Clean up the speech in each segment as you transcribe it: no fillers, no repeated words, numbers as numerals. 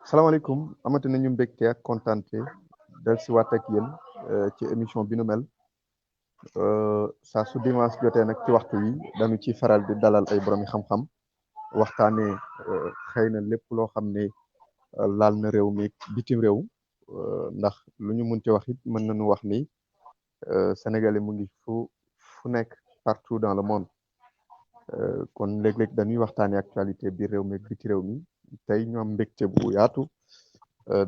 salaamaaleykum amati nañu mbégte ak kontaante del si waat ak yéen ci émission bi nu mel saa su dimanche jotee nag ci waxtu wi dañu ci faral di dalal ay boromi xam-xam waxtaanee xëy na lépp loo xam ne laal na réew mi bitim réew ndax lu ñu munti wax it mën nañu wax ni Sénégalais mu ngi fu nekk partout dans le monde kon léeg-léeg dañuy waxtaanee actualité biir réew mi biti réew mi tey ñu am mbégte bu yaatu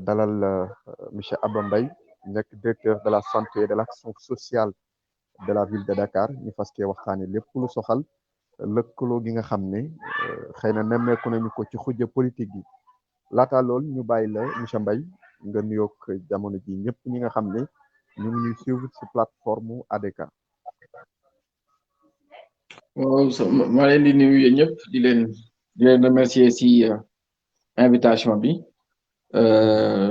dalal monsieur Abba Mbaye nekk directeur de la santé et de l'action sociale de la ville de Dakar ñu fas yéene waxtaanee lépp lu soxal lëkkaloo gi nga xam ne xëy na nemmeeku nañu ko ci xujja politique yi laata lool ñu bàyyi la monsieur Mbaye nga nuyoog jamono ji ñëpp ñi nga xam ne ñu ngi ñuy suivre ci plateforme ADK. waaw maa leen di nuyu yéen ñëpp di leen remercier ci invitation bi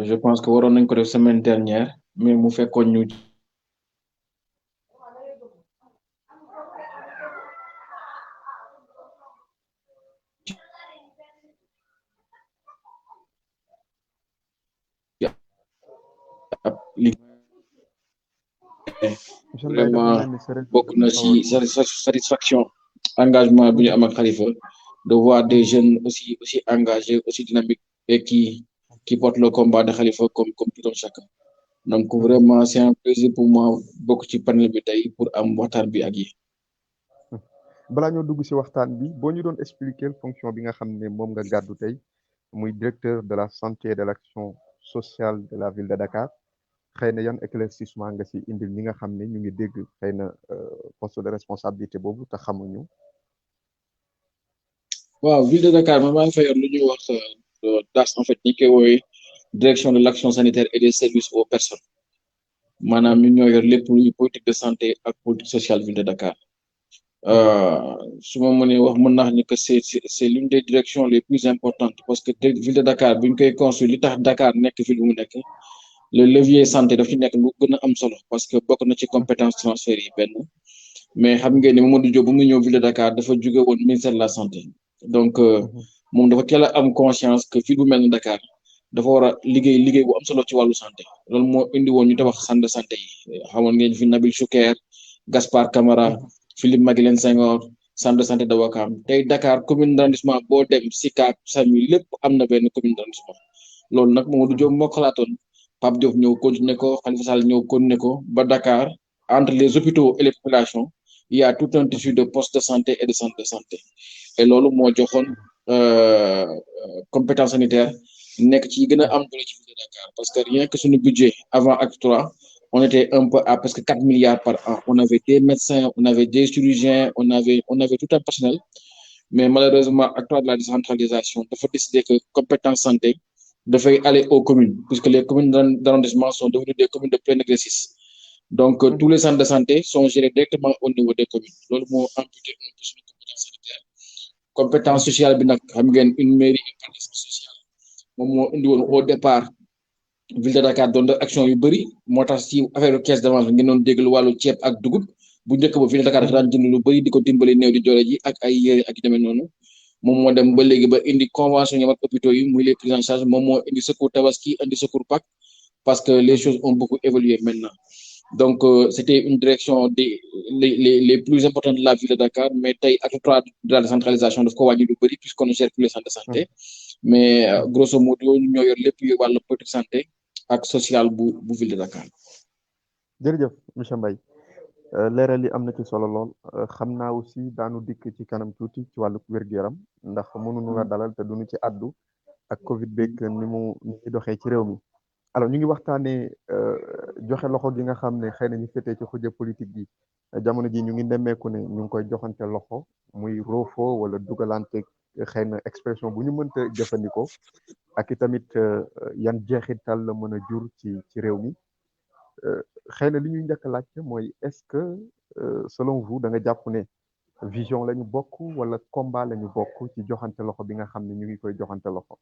je pense que waroon nañ ko def semaine dernière mais mu fekkoon ñu vraiment bokk na ci satisfaction engagement bi ñu am ak Khalifa de voir des jeunes aussi engagés aussi dynamiques et qui portent le combat de Khalifa comme tout un chacun donc vraiment c'est un plaisir pour moi bokk ci panel bi tey pour am waxtaan bi ak yi. balaa ñoo dugg ci waxtaan bi boo ñu doon expliquer fonction bi nga xam ne moom nga gàddu tey muy directeur de la santé et de l'action sociale de la ville de Dakar xëy na yan éclaircissement nga ci indil ñi nga xam ne ñu ngi dégg xëy na poste de responsabilité boobu te xamuñu. waaw ville de Dakar man maa ngi fa yor lu ñuy wax DAS en fait ñi koy woowee direction de l'action sanitaire et des services aux personnes maanaam ñun ñoo yor lépp luy politique de santé ak politique sociale ville de Dakar su ma mënee wax mën naa ni que c'est l'une des directions les plus importantes parce que ville de Dakar bu ñu koy construire li tax Dakar nekk ville bu mu nekk le levier santé daf ci nekk lu gën a am solo parce que bokk na ci compétence transfert yi benn mais xam ngeen ne Mamadou Diop bu muy ñëw ville de Dakar dafa jóge woon ministère de la santé donc moom dafa teel a am conscience que ville bu mel ni Dakar dafa war a liggéey bu am solo ci wàllu santé loolu moo indi woon ñu tabax centre de santé yi xamoon ngeen fi Nabil Choucair Gaspard Camara Philippe Maguilène Senghor centre de santé de Ouakam tey Dakar commune d'arrondissement boo dem Sicap Saint-Louis lépp am na benn commune d'arrondissement loolu nag Mamadou Diop moo xalaatoon Pape Diop ñëw continuer ko Khalifa Sall ñëw continuer ko ba Dakar entre les hôpitaux et les populations il y a tout un tissu de postes de santé et de centres de santé et loolu moo joxoon compétence sanitaire nekk ci gën a am doole ci ville de Dakar parce que rien que suñu budget avant acte 3 on était un peu à presque 4 milliards par an on avait des médecins on avait des chirurgiens on avait tout un personnel mais malheureusement acte 3 de la décentralisation dafa décider que compétence santé dafay aller aux communes puisque les communes d'arrondissement sont devenues des communes de plein exercice donc tous les centres de santé sont gérés directement au niveau des communes loolu moo amputé un peu suñu compétence sanitaire compétence sociale bi nag xam ngeen une mairie impartition sociale moom moo indi woon au départ ville de Dakar doon def action yu bëri moo tax ci affaire caisse d'avance ngeen doon déglu wàllu ceeb ak dugub bu njëkk ba ville de Dakar dafa daan jënd lu bëri di ko dimbali néew di doole ji ak ay yére ak yu demee noonu moom moo dem ba léegi ba indi convention ñoom ak hôpitaux yi muy les prises en charge moom moo indi secours Tabaski indi secours Pâques parce que les choses ont beaucoup évolué maintenant donc c'était une direction les plus importantes de la ville de Dakar mais tey acte 3 de la décentralisation daf ko wàññi lu bëri puisqu'on ne gère plus les centres de santé mais grosso modo ñoo yor lépp yu wàllu politique santé ak social bu ville de Dakar. jërëjëf monsieur Mbaye leeral yi am na ci solo lool xam naa aussi daanu dikk ci kanam tuuti ci wàllu wér-gu-yaram ndax mënuñu la dalal te duñu ci àddu ak Covid beeg ni mu doxee ci réew mi. alors ñu ngi waxtaanee joxe loxo gi nga xam ne xëy na ñu féetee ci xujja politique gi jamono ji ñu ngi nemmeeku ne ñu ngi koy joxante loxo muy roofo wala dugalante xëy na expression bu ñu mënta jëfandikoo ak i tamit yan jeexital la mën a jur ci réew mi xëy na li ñuy njëkk a laajte mooy est-ce que selon vous da nga jàpp ne vision la ñu bokk wala combat la ñu bokk ci joxante loxo bi nga xam ne ñu ngi koy joxante loxo.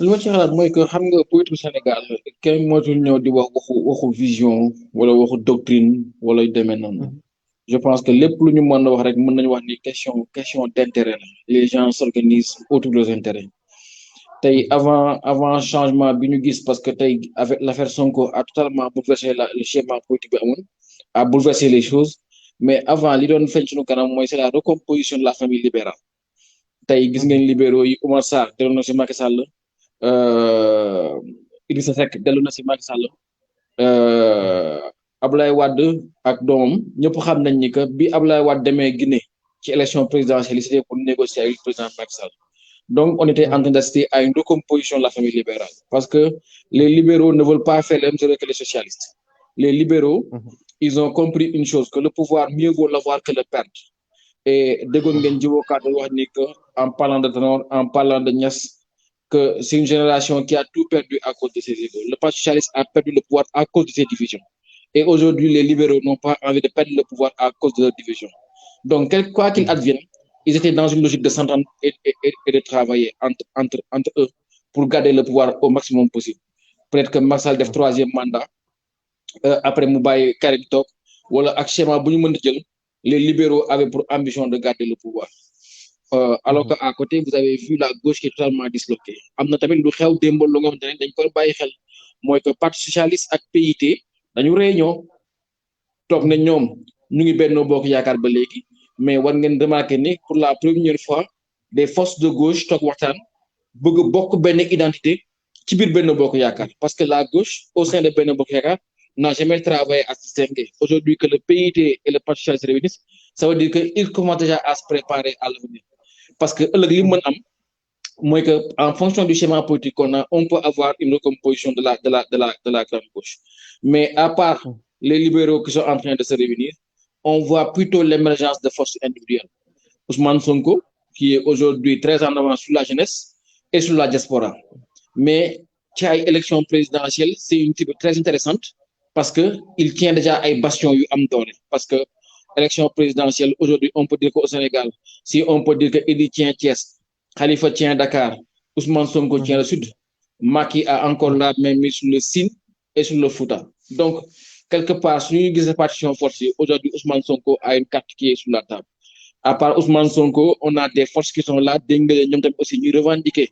li ma ci xalaat mooy que xam nga politique Sénégal kenn mootul ñëw di wax waxu vision wala waxu doctrine wala yu demee noonu je pense que lépp lu ñu mën a wax rek mën nañu wax ni question d'intérêt la les gens s'organisent autour de leurs intérêts avant changement bi ñu gis parce que avec l'affaire Sonko a totalement bouleversé le schéma politique bi amoon a bouleversé les choses mais avant li doon feeñ suñu kanam mooy c'est la recomposition de la famille libérale gis ngeen libéraux yi Oumar Sarr dellu na si Macky Sall Idrissa Seck dellu na si Macky Sall Abdoulaye Wade ak doomam ñëpp xam nañ ni que bi Abdoulaye Wade demee Guinée ci élection présidentielle c'était pour négocier avec le président Macky Sall. Donc, on était en train d'assister à une recomposition de la famille libérale. Parce que les libéraux ne veulent pas faire le même chose que les socialistes. Les libéraux, ils ont compris une chose, que le pouvoir, mieux vaut l'avoir que le perdre. Et de en parlant de Tanor, en parlant de Nias, que c'est une génération qui a tout perdu à cause de ses égaux. Le Parti socialiste a perdu le pouvoir à cause de ses divisions. Et aujourd'hui, les libéraux n'ont pas envie de perdre le pouvoir à cause de leurs divisions. Donc, quoi qu'il advienne, ils étaient dans une logique de s'entendre et de travailler entre eux pour garder le pouvoir au maximum possible. Peut-être que Macky def troisième mandat, après Moubaye Karim Tok, voilà, actuellement, les libéraux avaient pour ambition de garder le pouvoir. Alors qu'à côté, vous avez vu la gauche qui est totalement disloquée. Amna tamit lu xew dembo lu nga xamantene dañ koy bayyi xel moy que parti socialiste ak PIT dañu réunion tok na ñom ñu ngi benno bokk yaakar ba légui mais war ngeen remarquer ni pour la première fois des forces de gauche tok waxtaan bëgg bokk benn identité ci biir benn bokk yaakar parce que la gauche au sein de benn bokk yaakar n'a jamais travaillé à se distinguer. Aujourd'hui que le PIT et le Parti socialiste se réunissent, ça veut dire qu'ils commencent déjà à se préparer à l'avenir. Parce que en fonction du schéma politique qu'on a, on peut avoir une recomposition de la grande gauche. Mais à part les libéraux qui sont en train de se réunir, on voit plutôt l'émergence de forces individuelles. Ousmane Sonko, qui est aujourd'hui très en avant sur la jeunesse et sur la diaspora. Mais qui a une élection présidentielle, c'est une type très intéressante parce qu'il tient déjà à bastion yu am doole. Parce que élection présidentielle, aujourd'hui, on peut dire qu'au Sénégal, si on peut dire que Idi tient Thiès, Khalifa tient Dakar, Ousmane Sonko tient le Sud, Macky a encore la même mise sur le Sine et sur le Fouta. Donc, quelque part, si nous avons une partition forcée, aujourd'hui, Ousmane Sonko a une carte qui est sur la table. À part Ousmane Sonko, on a des forces qui sont là, aussi nous revendiquer.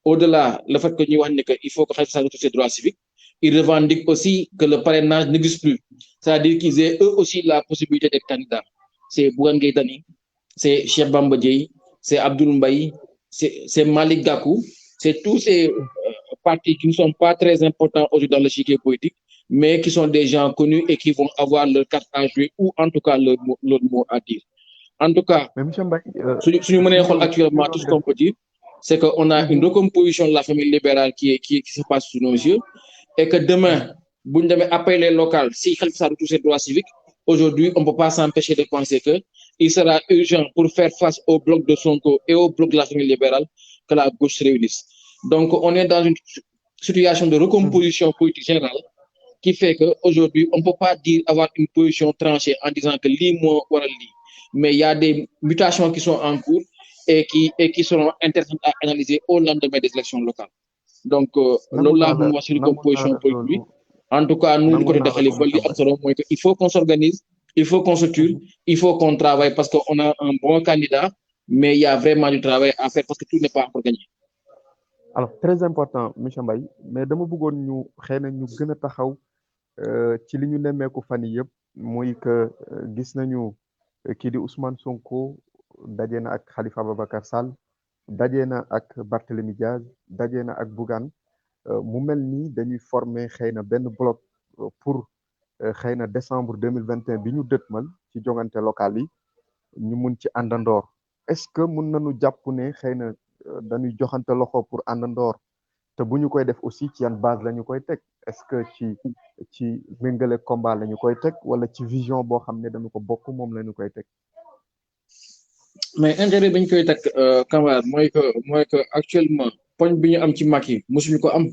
Au-delà, le fait que nous avons il faut que Khalifa Sall retrouve ses droits civiques, ils revendiquent aussi que le parrainage n'existe plus. C'est-à-dire qu'ils aient eux aussi la possibilité d'être candidats. C'est Bougane Gueye Dany, c'est Cheikh Bamba Dièye, c'est Abdoul Mbaye, c'est Malick Gakou, c'est tous ces partis qui ne sont pas très importants aujourd'hui dans l'échiquier politique, mais qui sont des gens connus et qui vont avoir leur carte à jouer ou en tout cas leur mot à dire. En tout cas, actuellement, tout ce qu'on peut dire, c'est qu'on a une recomposition de la famille libérale qui se passe sous nos yeux et que demain, vous devez appeler les locales, si Khalifa Sall retrouve ses droits civiques, aujourd'hui, on ne peut pas s'empêcher de penser qu'il sera urgent pour faire face au bloc de Sonko et au bloc de la famille libérale que la gauche se réunisse. Donc, on est dans une situation de recomposition politique générale qui fait qu'aujourd'hui, on ne peut pas dire avoir une position tranchée en disant que l'IMO ou l'I. Mais il y a des mutations qui sont en cours et qui seront intéressantes à analyser au lendemain des élections locales. Donc, là, nous voici une composition politique. En tout cas, nous, du côté de Khalifa, il faut qu'on s'organise, il faut qu'on se tue, il faut qu'on travaille parce qu'on a un bon candidat, mais il y a vraiment du travail à faire parce que tout n'est pas encore gagné. Alors, très important, M. Mbaye, mais dama bëggoon ñu xëy na ñu gën a taxaw ci li ñu nemmeeku fan yii yëpp muy que gis nañu kii di Ousmane Sonko daje na ak Khalifa Babacar Sall daje na ak Barthélémy Diaz daje na ak Bougane mu mel ni dañuy former xëy na benn bloc pour xëy na décembre 2021 bi ñu dëtmal ci jongante local yi ñu mun ci àndandoor est-ce que mun nañu jàpp ne xëy na dañuy joxante loxo pour àndandoor te bu ñu koy def aussi ci yan base la ñu koy teg est-ce que ci méngale combat la ñu koy teg wala ci vision boo xam ne dañu ko bokk moom la ñu koy teg. Mais intérêt bi ñu koy teg camarade mooy que actuellement poñ bi ñu am ci Macky mosuñu ko am.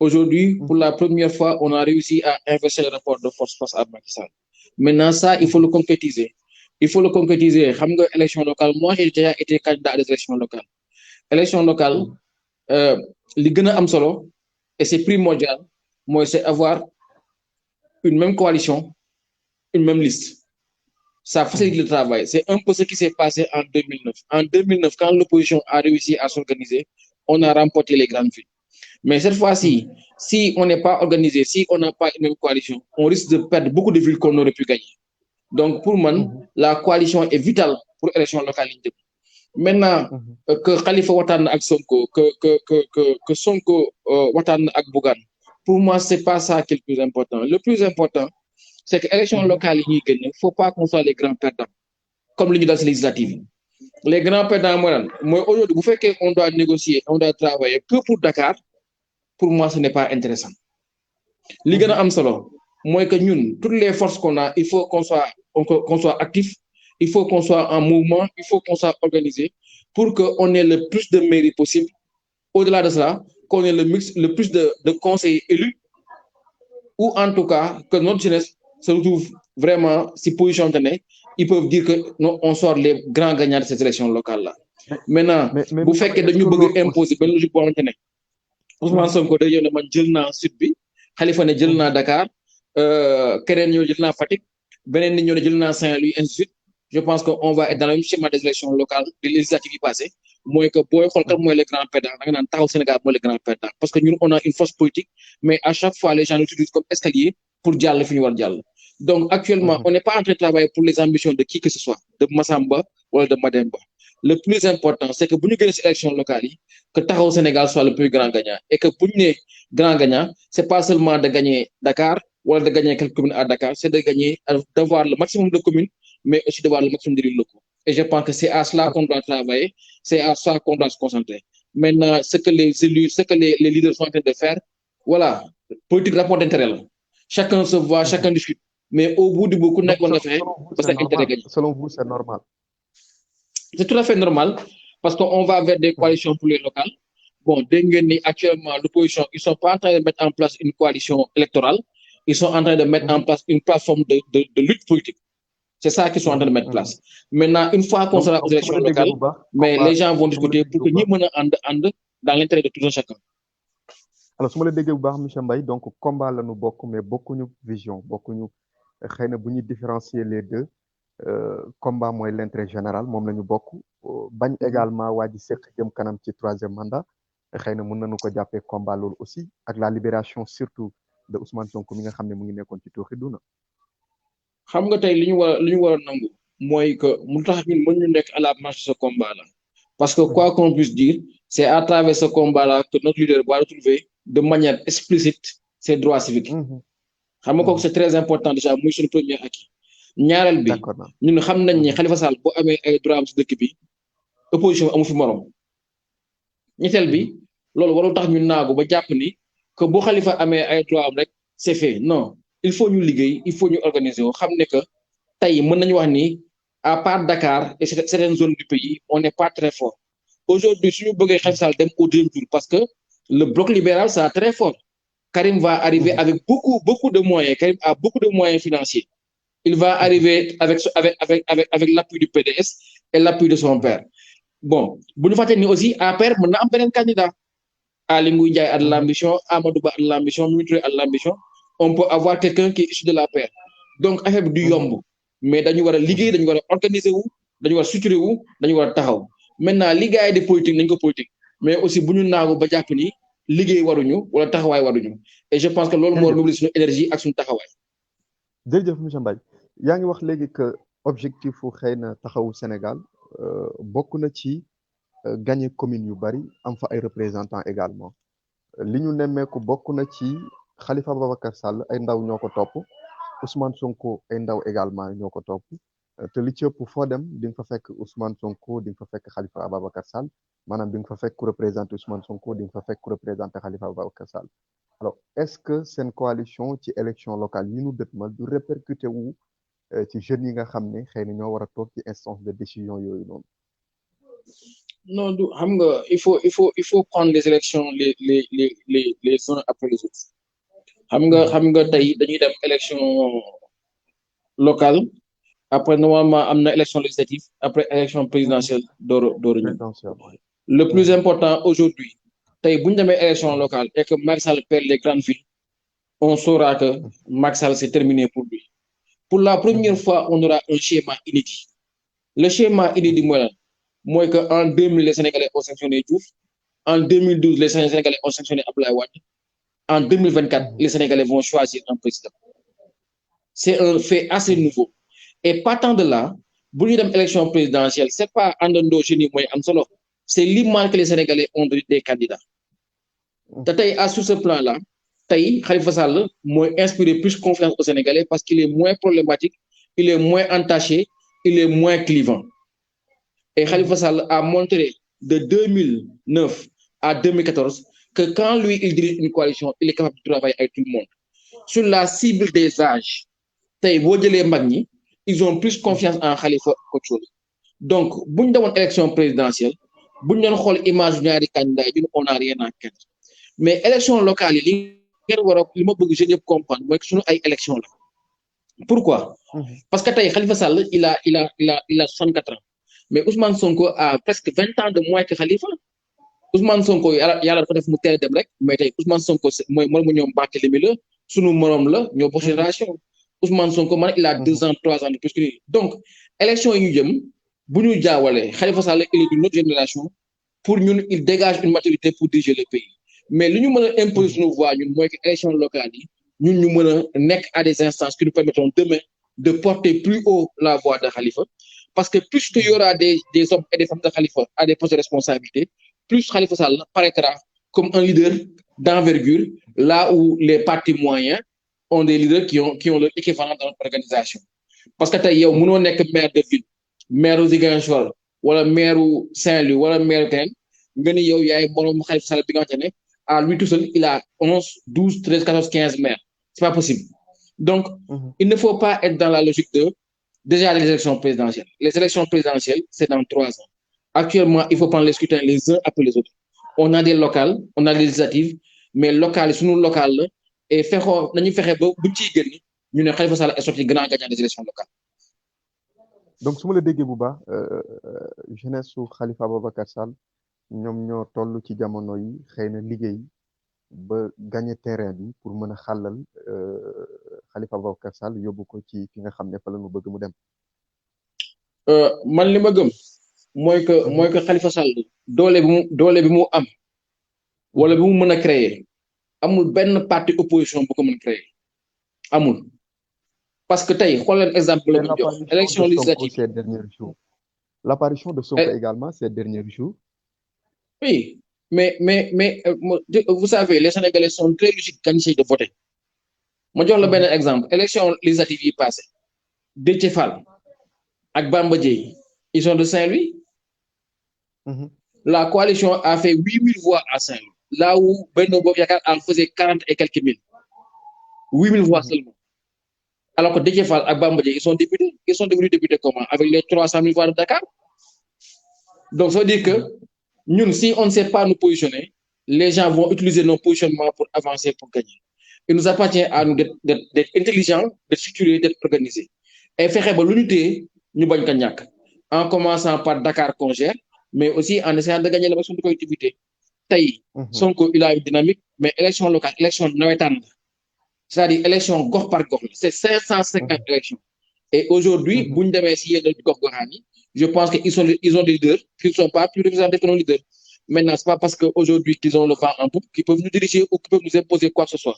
Aujourd'hui, pour la première fois, on a réussi à inverser le rapport de force face à Macky Sall. Maintenant, ça, il faut le concrétiser. Il faut le concrétiser. Xam nga élection locale, moi, j'ai déjà été candidat à des élections locales. Élection locale, li gën a am solo, et c'est primordial, moi, c'est avoir une même coalition, une même liste. Ça facilite le travail. C'est un peu ce qui s'est passé en 2009. En 2009, quand l'opposition a réussi à s'organiser, on a remporté les grandes villes. Mais cette fois-ci, si on n'est pas organisé, si on n'a pas une même coalition, on risque de perdre beaucoup de villes qu'on aurait pu gagner. Donc, pour moi, la coalition est vitale pour l'élection locale. Maintenant, que Khalifa Watan ak Sonko, que Sonko Watan ak Bougan, pour moi, c'est pas ça qui est le plus important. Le plus important, c'est que l'élection locale, il ne faut pas qu'on soit les grands perdants, comme l'union législative. Les grands perdants, moi, aujourd'hui, vous faites qu'on doit négocier, on doit travailler que pour Dakar, pour moi, ce n'est pas intéressant. Les grands am solo, moi, que nous, toutes les forces qu'on a, il faut qu'on soit actif, il faut qu'on soit en mouvement, il faut qu'on soit organisé pour qu'on ait le plus de mairies possible. Au-delà de cela, qu'on ait le plus de conseillers élus, ou en tout cas, que notre jeunesse se retrouve vraiment si position tenait, ils peuvent dire que nous, on sort les grands gagnants de cette élection locale-là. Maintenant, vous faites que nous voulons imposer une logique pour tenir. Ousmane Sonko dañu ne man jël naa sud bi Khalifa ne jël naa Dakar keneen ñoo jël naa Fatick beneen nit ñoo ne jël naa Saint-Louis ainsi de suite. Je pense qu'on va être dans le même schéma des élections locales des législatives passées mooy que booy xool kan mooy les grands perdants da nga naan taxaw Sénégal mooy les grands perdants parce que ñun on a une force politique mais à chaque fois les gens l'utilisent comme escalier pour jàll fi ñu war jàll. Donc actuellement on n'est pas en train de travailler pour les ambitions de qui que ce soit de Massamba ou de Mademba. Le plus important c'est que bu ñu génnee ci élection locale yi que taxaw Sénégal soit le plus grand gagnant et que bu ñu nee grand gagnant c'est pas seulement de gagner Dakar wala de gagner quelques communes à Dakar c'est de gagner d'avoir le maximum de communes mais aussi d'avoir le maximum d'élus locaux. Et je pense que c'est à cela qu'on doit travailler, c'est à ça qu'on doit se concentrer. Maintenant, ce que les élus, ce que les leaders sont en train de faire, voilà, politique rapport d'intérêt. Chacun se voit, chacun discute. Mais au bout du bout, qu'on a fait, selon vous, c'est normal. C'est tout à fait normal parce qu'on va vers des coalitions pour les locales. Bon, actuellement, l'opposition, ils ne sont pas en train de mettre en place une coalition électorale, ils sont en train de mettre en place une plateforme de lutte politique. C'est ça qu'ils sont en train de mettre en place. Maintenant, une fois qu'on sera aux élections locales, mais les gens vont discuter pour que nous menions dans l'intérêt de tout un chacun. Alors, si je vous dis, M. Mbaye, donc, combat, là, nous beaucoup, mais beaucoup de vision, beaucoup de différencier les deux. Combat, moi, l'intérêt général, moi, nous beaucoup. Bagne également, Wadi Sek, qui est troisième mandat. Nous avons un combat aussi, avec la libération surtout de Ousmane Sonko, qui est en xam nga tey li ñu war a nangu mooy que mu tax ñun mën ñu nekk à la marche de ce combat là parce que quoi qu'on puisse dire c'est à travers ce combat là que notre leader va retrouver de manière explicite ses droits civiques xam nga kooku c'est très important déjà muy suñu premier acquis ñaareel bi ñun xam nañ ni Khalifa Sall bu amee ay droits am ci dëkk bi opposition amu fi morom ñetteel bi loolu warul tax ñu naagu ba jàpp ni que bu Khalifa amee ay droits am rek c'est fait non il faut ñu liggéey il faut ñu organiser xam ne que tey mën nañu wax ni à part Dakar et certaines zones du pays on n'est pas très fort aujourd'hui suñu bëggee Khalifa Sall dem au deuxième tour parce que le bloc libéral c'est très fort Karim va arriver avec beaucoup de moyens Karim a beaucoup de moyens financiers il va arriver avec l'appui du PDS et l'appui de son père bon bu ñu fàtte ni aussi APR mën na am beneen candidat Aly Ngouille Ndiaye a de l'ambition Amadou Ba a de l'ambition Mimi Touré a de l'ambition on peut avoir quelqu'un qui est issu de la paix. Donc, affaire du yomb. Mais dañu wara liggéey, dañu wara organiser wu, dañu wara structurer wu, dañu wara taxaw. Maintenant, liggéey des politiques nañ ko politique. Mais aussi buñu naagu ba japp ni liggéey waruñu wala taxaway waruñu. Et je pense que loolu moo mobiliser suñu énergie ak suñu taxaway. Jërëjëf monsieur Mbaye. Yaa ngi wax léegi que objectif fu xeyna taxawu Sénégal bokku na ci gagner commune yu bari am fa ay représentants également. Li ñu nemmeeku bokku na ci Khalifa Babacar Sall ay ndaw ñoko top Ousmane Sonko ay ndaw également ñoko top te li ci ëpp fo dem di nga fa fekk Ousmane Sonko di nga fa fekk Khalifa Babacar Sall manam di nga fa fekk ku représenter Ousmane Sonko di nga fa fekk ku représenter Khalifa Babacar Sall alors est-ce que sen coalition ci élection locale yi ñu dëtmal du répercuter wu ci jeunes yi nga xamné xeyna ñoo wara tok ci instance de décision yoyu non non du xam nga il faut prendre les élections les uns après les autres xam nga tey dañuy dem élection locale après normalement am na élection législative après élection présidentielle door le plus important aujourd'hui tey bu ñu demee élection locale et que Macky Sall perd les grandes villes on saura que Macky Sall c'est terminé pour lui pour la première fois on aura un schéma inédit le schéma inédit mooy que en 2000 les Sénégalais ont sanctionné Diouf En 2012, les Sénégalais ont sanctionné Abdoulaye Wade. En 2024, les Sénégalais vont choisir un président. C'est un fait assez nouveau. Et partant de là, pour une élection présidentielle, ce n'est pas Andando Génie Moy Amsolo. C'est l'image que les Sénégalais ont des candidats. Sur ce plan-là, Khalifa Sall m'a inspiré plus confiance aux Sénégalais parce qu'il est moins problématique, il est moins entaché, il est moins clivant. Et Khalifa Sall a montré de 2009 à 2014 que quand lui, il dirige une coalition, il est capable de travailler avec tout le monde. Sur la cible des âges, ils ont plus confiance en Khalifa qu'autre chose. Donc, si nous avons une élection présidentielle, si nous avons une image de candidat, on n'a rien à faire. Mais l'élection locale, ce que je veux comprendre, c'est que c'est une élection. Pourquoi? Parce que Khalifa Sall, il a 64 ans. Mais Ousmane Sonko a presque 20 ans de moins que Khalifa. Ousmane Sonko, il a fait mu teel dem rek, mais Ousmane Sonko, moi, ñom Barthélémy la, sunu morom la, ñoo bokk génération. Ousmane Sonko, il a 2 ans, 3 ans de plus que lui. Donc, élection yi ñu jëm, bu ñu jaawale, Khalifa Sall, il est d'une autre génération. Pour nous, il dégage une maturité pour diriger le pays. Mais ce que nous devons imposer nos voix, c'est que l'élection locale, nous devons être à des instances qui nous permettront demain de porter plus haut la voix de Khalifa. Parce que plus il y aura des hommes et des femmes de Khalifa à des postes de responsabilité, plus Khalifa Sall paraîtra comme un leader d'envergure, là où les partis moyens ont des leaders qui ont leur équivalent dans notre organisation. Parce que tu es maire de ville, maire de Ziguinchor, wala maire Saint-Louis, wala maire Ten, nga ni yow yaay borom Khalifa Sall bi nga xamante ne à lui tout seul, il a 11, 12, 13, 14, 15 maires. C'est pas possible. Donc, il ne faut pas être dans la logique de déjà les élections présidentielles. Les élections présidentielles, c'est dans 3 ans. Actuellement, il faut prendre les scrutins les uns après les autres. On a des locales, on a des législatives, mais locales, sous nous locales, et faire, nous faire nous ne Khalifa Sall est sorti grand gagnant des élections locales. Donc, su ma la déggee bu baax jeunesse su Khalifa Ababacar Sall ñoom ñoo toll ci jamono yi xëy na liggéey ba gagné terrain bi pour mën a xàllal Khalifa Ababacar Sall yóbbu ko ci fi nga xam ne fa la ñu bëgg mu dem. Man li ma gëm mooy que Khalifa Sall doole bi mu am wala bi mu mën a créer amul benn parti opposition bu ko mën créer amul. Parce que tey xool leen exemple la ñu jox élection législative ces derniers jours. L'apparition de Sonko également ces derniers jours. Oui, mais vous savez, les Sénégalais sont très lucides quand il s'agit de voter. Je vais vous donner un exemple. L'élection législative est passée. Déthié Fall et Bamba Dièye, ils sont de Saint-Louis. La coalition a fait 8000 voix à Saint-Louis, là où Benno Bokk Yakaar en faisait 40 et quelques mille. 8000 voix seulement. Alors que Déthié Fall et Bamba Dièye, ils sont députés. Ils sont devenus députés comment? Avec les 300 000 voix de Dakar. Donc, ça veut dire que nous, si on ne sait pas nous positionner, les gens vont utiliser nos positionnements pour avancer, pour gagner. Il nous appartient à nous d'être intelligents, d'être structurés, d'être organisés. Et faire l'unité, nous gagnons gagner. En commençant par Dakar qu'on gère, mais aussi en essayant de gagner la maximum de collectivité. Taï, Sonko, il a une dynamique, mais élection locale, élection nawetan, c'est-à-dire élection gox par gox, c'est 550 élections. Et aujourd'hui, vous devez essayer de je pense qu'ils ont des leaders qui ne sont pas plus représentés que nos leaders. Maintenant, ce n'est pas parce qu'aujourd'hui qu'ils ont le vent en poupe qu'ils peuvent nous diriger ou qu'ils peuvent nous imposer quoi que ce soit.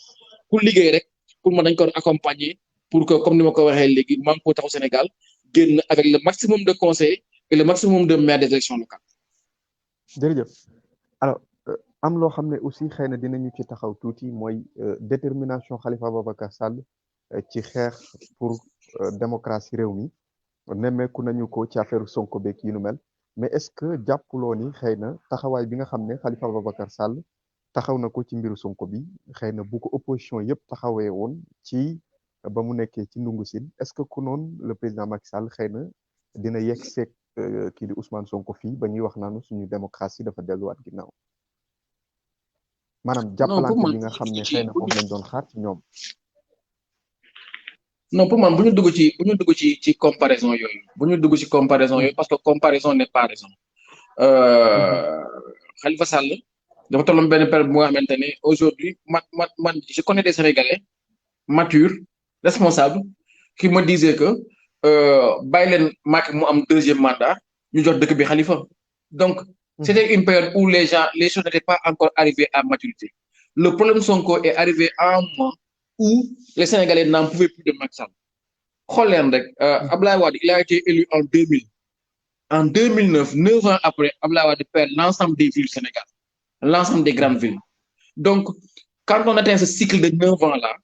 Pour liguer, pour nous accompagner, pour que, comme nous l'avons dit, Manko au Sénégal, avec le maximum de conseils et le maximum de maires des élections locales. Jërëjëf. Alors, am loo xam ne aussi xëy na dinañu ci taxaw tuuti mooy détermination Khalifa Ababacar Sall ci xeex pour démocratie réew mi nemmeeku nañu ko ci affaire Sonko beeg yi nu mel mais est-ce que jàppuloo ni xëy na taxawaay bi nga xam ne Khalifa Ababacar Sall taxaw na ko ci mbiru Sonko bi xëy na bu ko opposition yëpp taxawee woon ci ba mu nekkee ci ndungu sin est-ce que ku noonu le président Macky Sall xëy na dina yegg seeg kii di Ousmane Sonko fii ba ñuy wax naanu suñu démocratie dafa delluwaat ginnaaw maanaam jàppalante bi nga xam ne xëy na moom lañ doon xaar ci ñoom. Non, pour moi, bu ñu dugg ci comparaison yooyu parce que comparaison n'est pas raison. Khalifa Sall dafa tolloon benn période bu nga xamante ne aujourd'hui man je connais des Sénégalais matures responsables qui me disaient que bàyyi leen Macky mu am 2e mandat ñu jox dëkk bi Khalifa donc C'était une période où les choses n'étaient pas encore arrivées à maturité. Le problème Sonko est arrivé à un moment où les Sénégalais n'en pouvaient plus de Macky Sall. xool leen rek Abdoulaye Wade il a été élu en 2000. En 2009, 9 ans après, Abdoulaye Wade perd l'ensemble des villes du Sénégal, l'ensemble des grandes villes. Donc, quand on atteint ce cycle de 9 ans-là,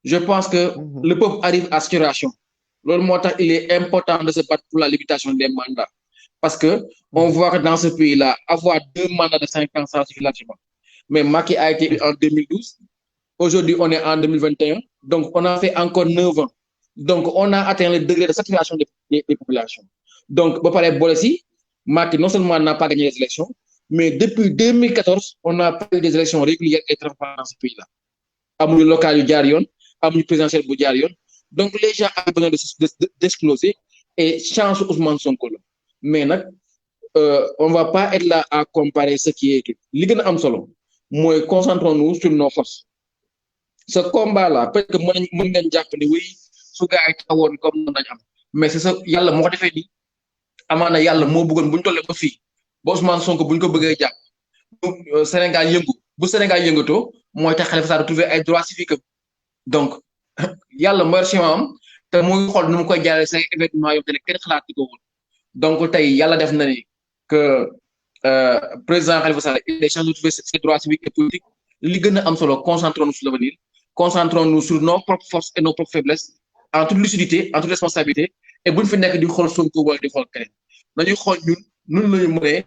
je pense que le peuple arrive à saturation. Il est important de se battre pour la limitation des mandats. Parce que on voit que dans ce pays-là, avoir 2 mandats de 5 ans, ça suffit largement. Mais Macky a été élu en 2012. Aujourd'hui, on est en 2021. Donc, on a fait encore 9 ans. Donc, on a atteint le degré de saturation des populations. Donc, Macky non seulement n'a pas gagné les élections, mais depuis 2014, on n'a pas eu des élections régulières et transparentes dans ce pays-là. Amuñu local yu jaar yoon, amuñu présidentiel bu jaar yoon. Donc, les gens ont besoin d'exploser et chance Ousmane Sonko. Mais on ne va pas être là à comparer ce qui est écrit. Li gën a am solo mooy concentrons-nous sur nos forces. Ce combat-là, peut-être que mën ngeen jàpp ni oui, su gaa yi tawoon comme noonu lañ am. Mais c'est ça, yàlla moo ko defee nii. Amaana yàlla moo bëggoon bu ñu tollee ba fii ba Ousmane Sonko bu ñu ko bëggee jàpp Sénégal yëngu bu Sénégal yëngatoo mooy tax Khalifa Sall retrouver ay droits civiques donc yàlla merci am te muy xool nu mu koy jaaree say événement yoo xam ne kenn xalaat ko woon donc tey yàlla def na ni que président Khalifa Sall il a changé de retrouver ses droits civiques et politiques li gën a am solo concentrons-nous sur l'avenir, concentrons-nous sur nos propres forces et nos propres faiblesses en toute lucidité, en toute responsabilité. Et bu ñu fi nekk di xool Sonko wala di xool keneen nañuy xool ñun la ñu mënee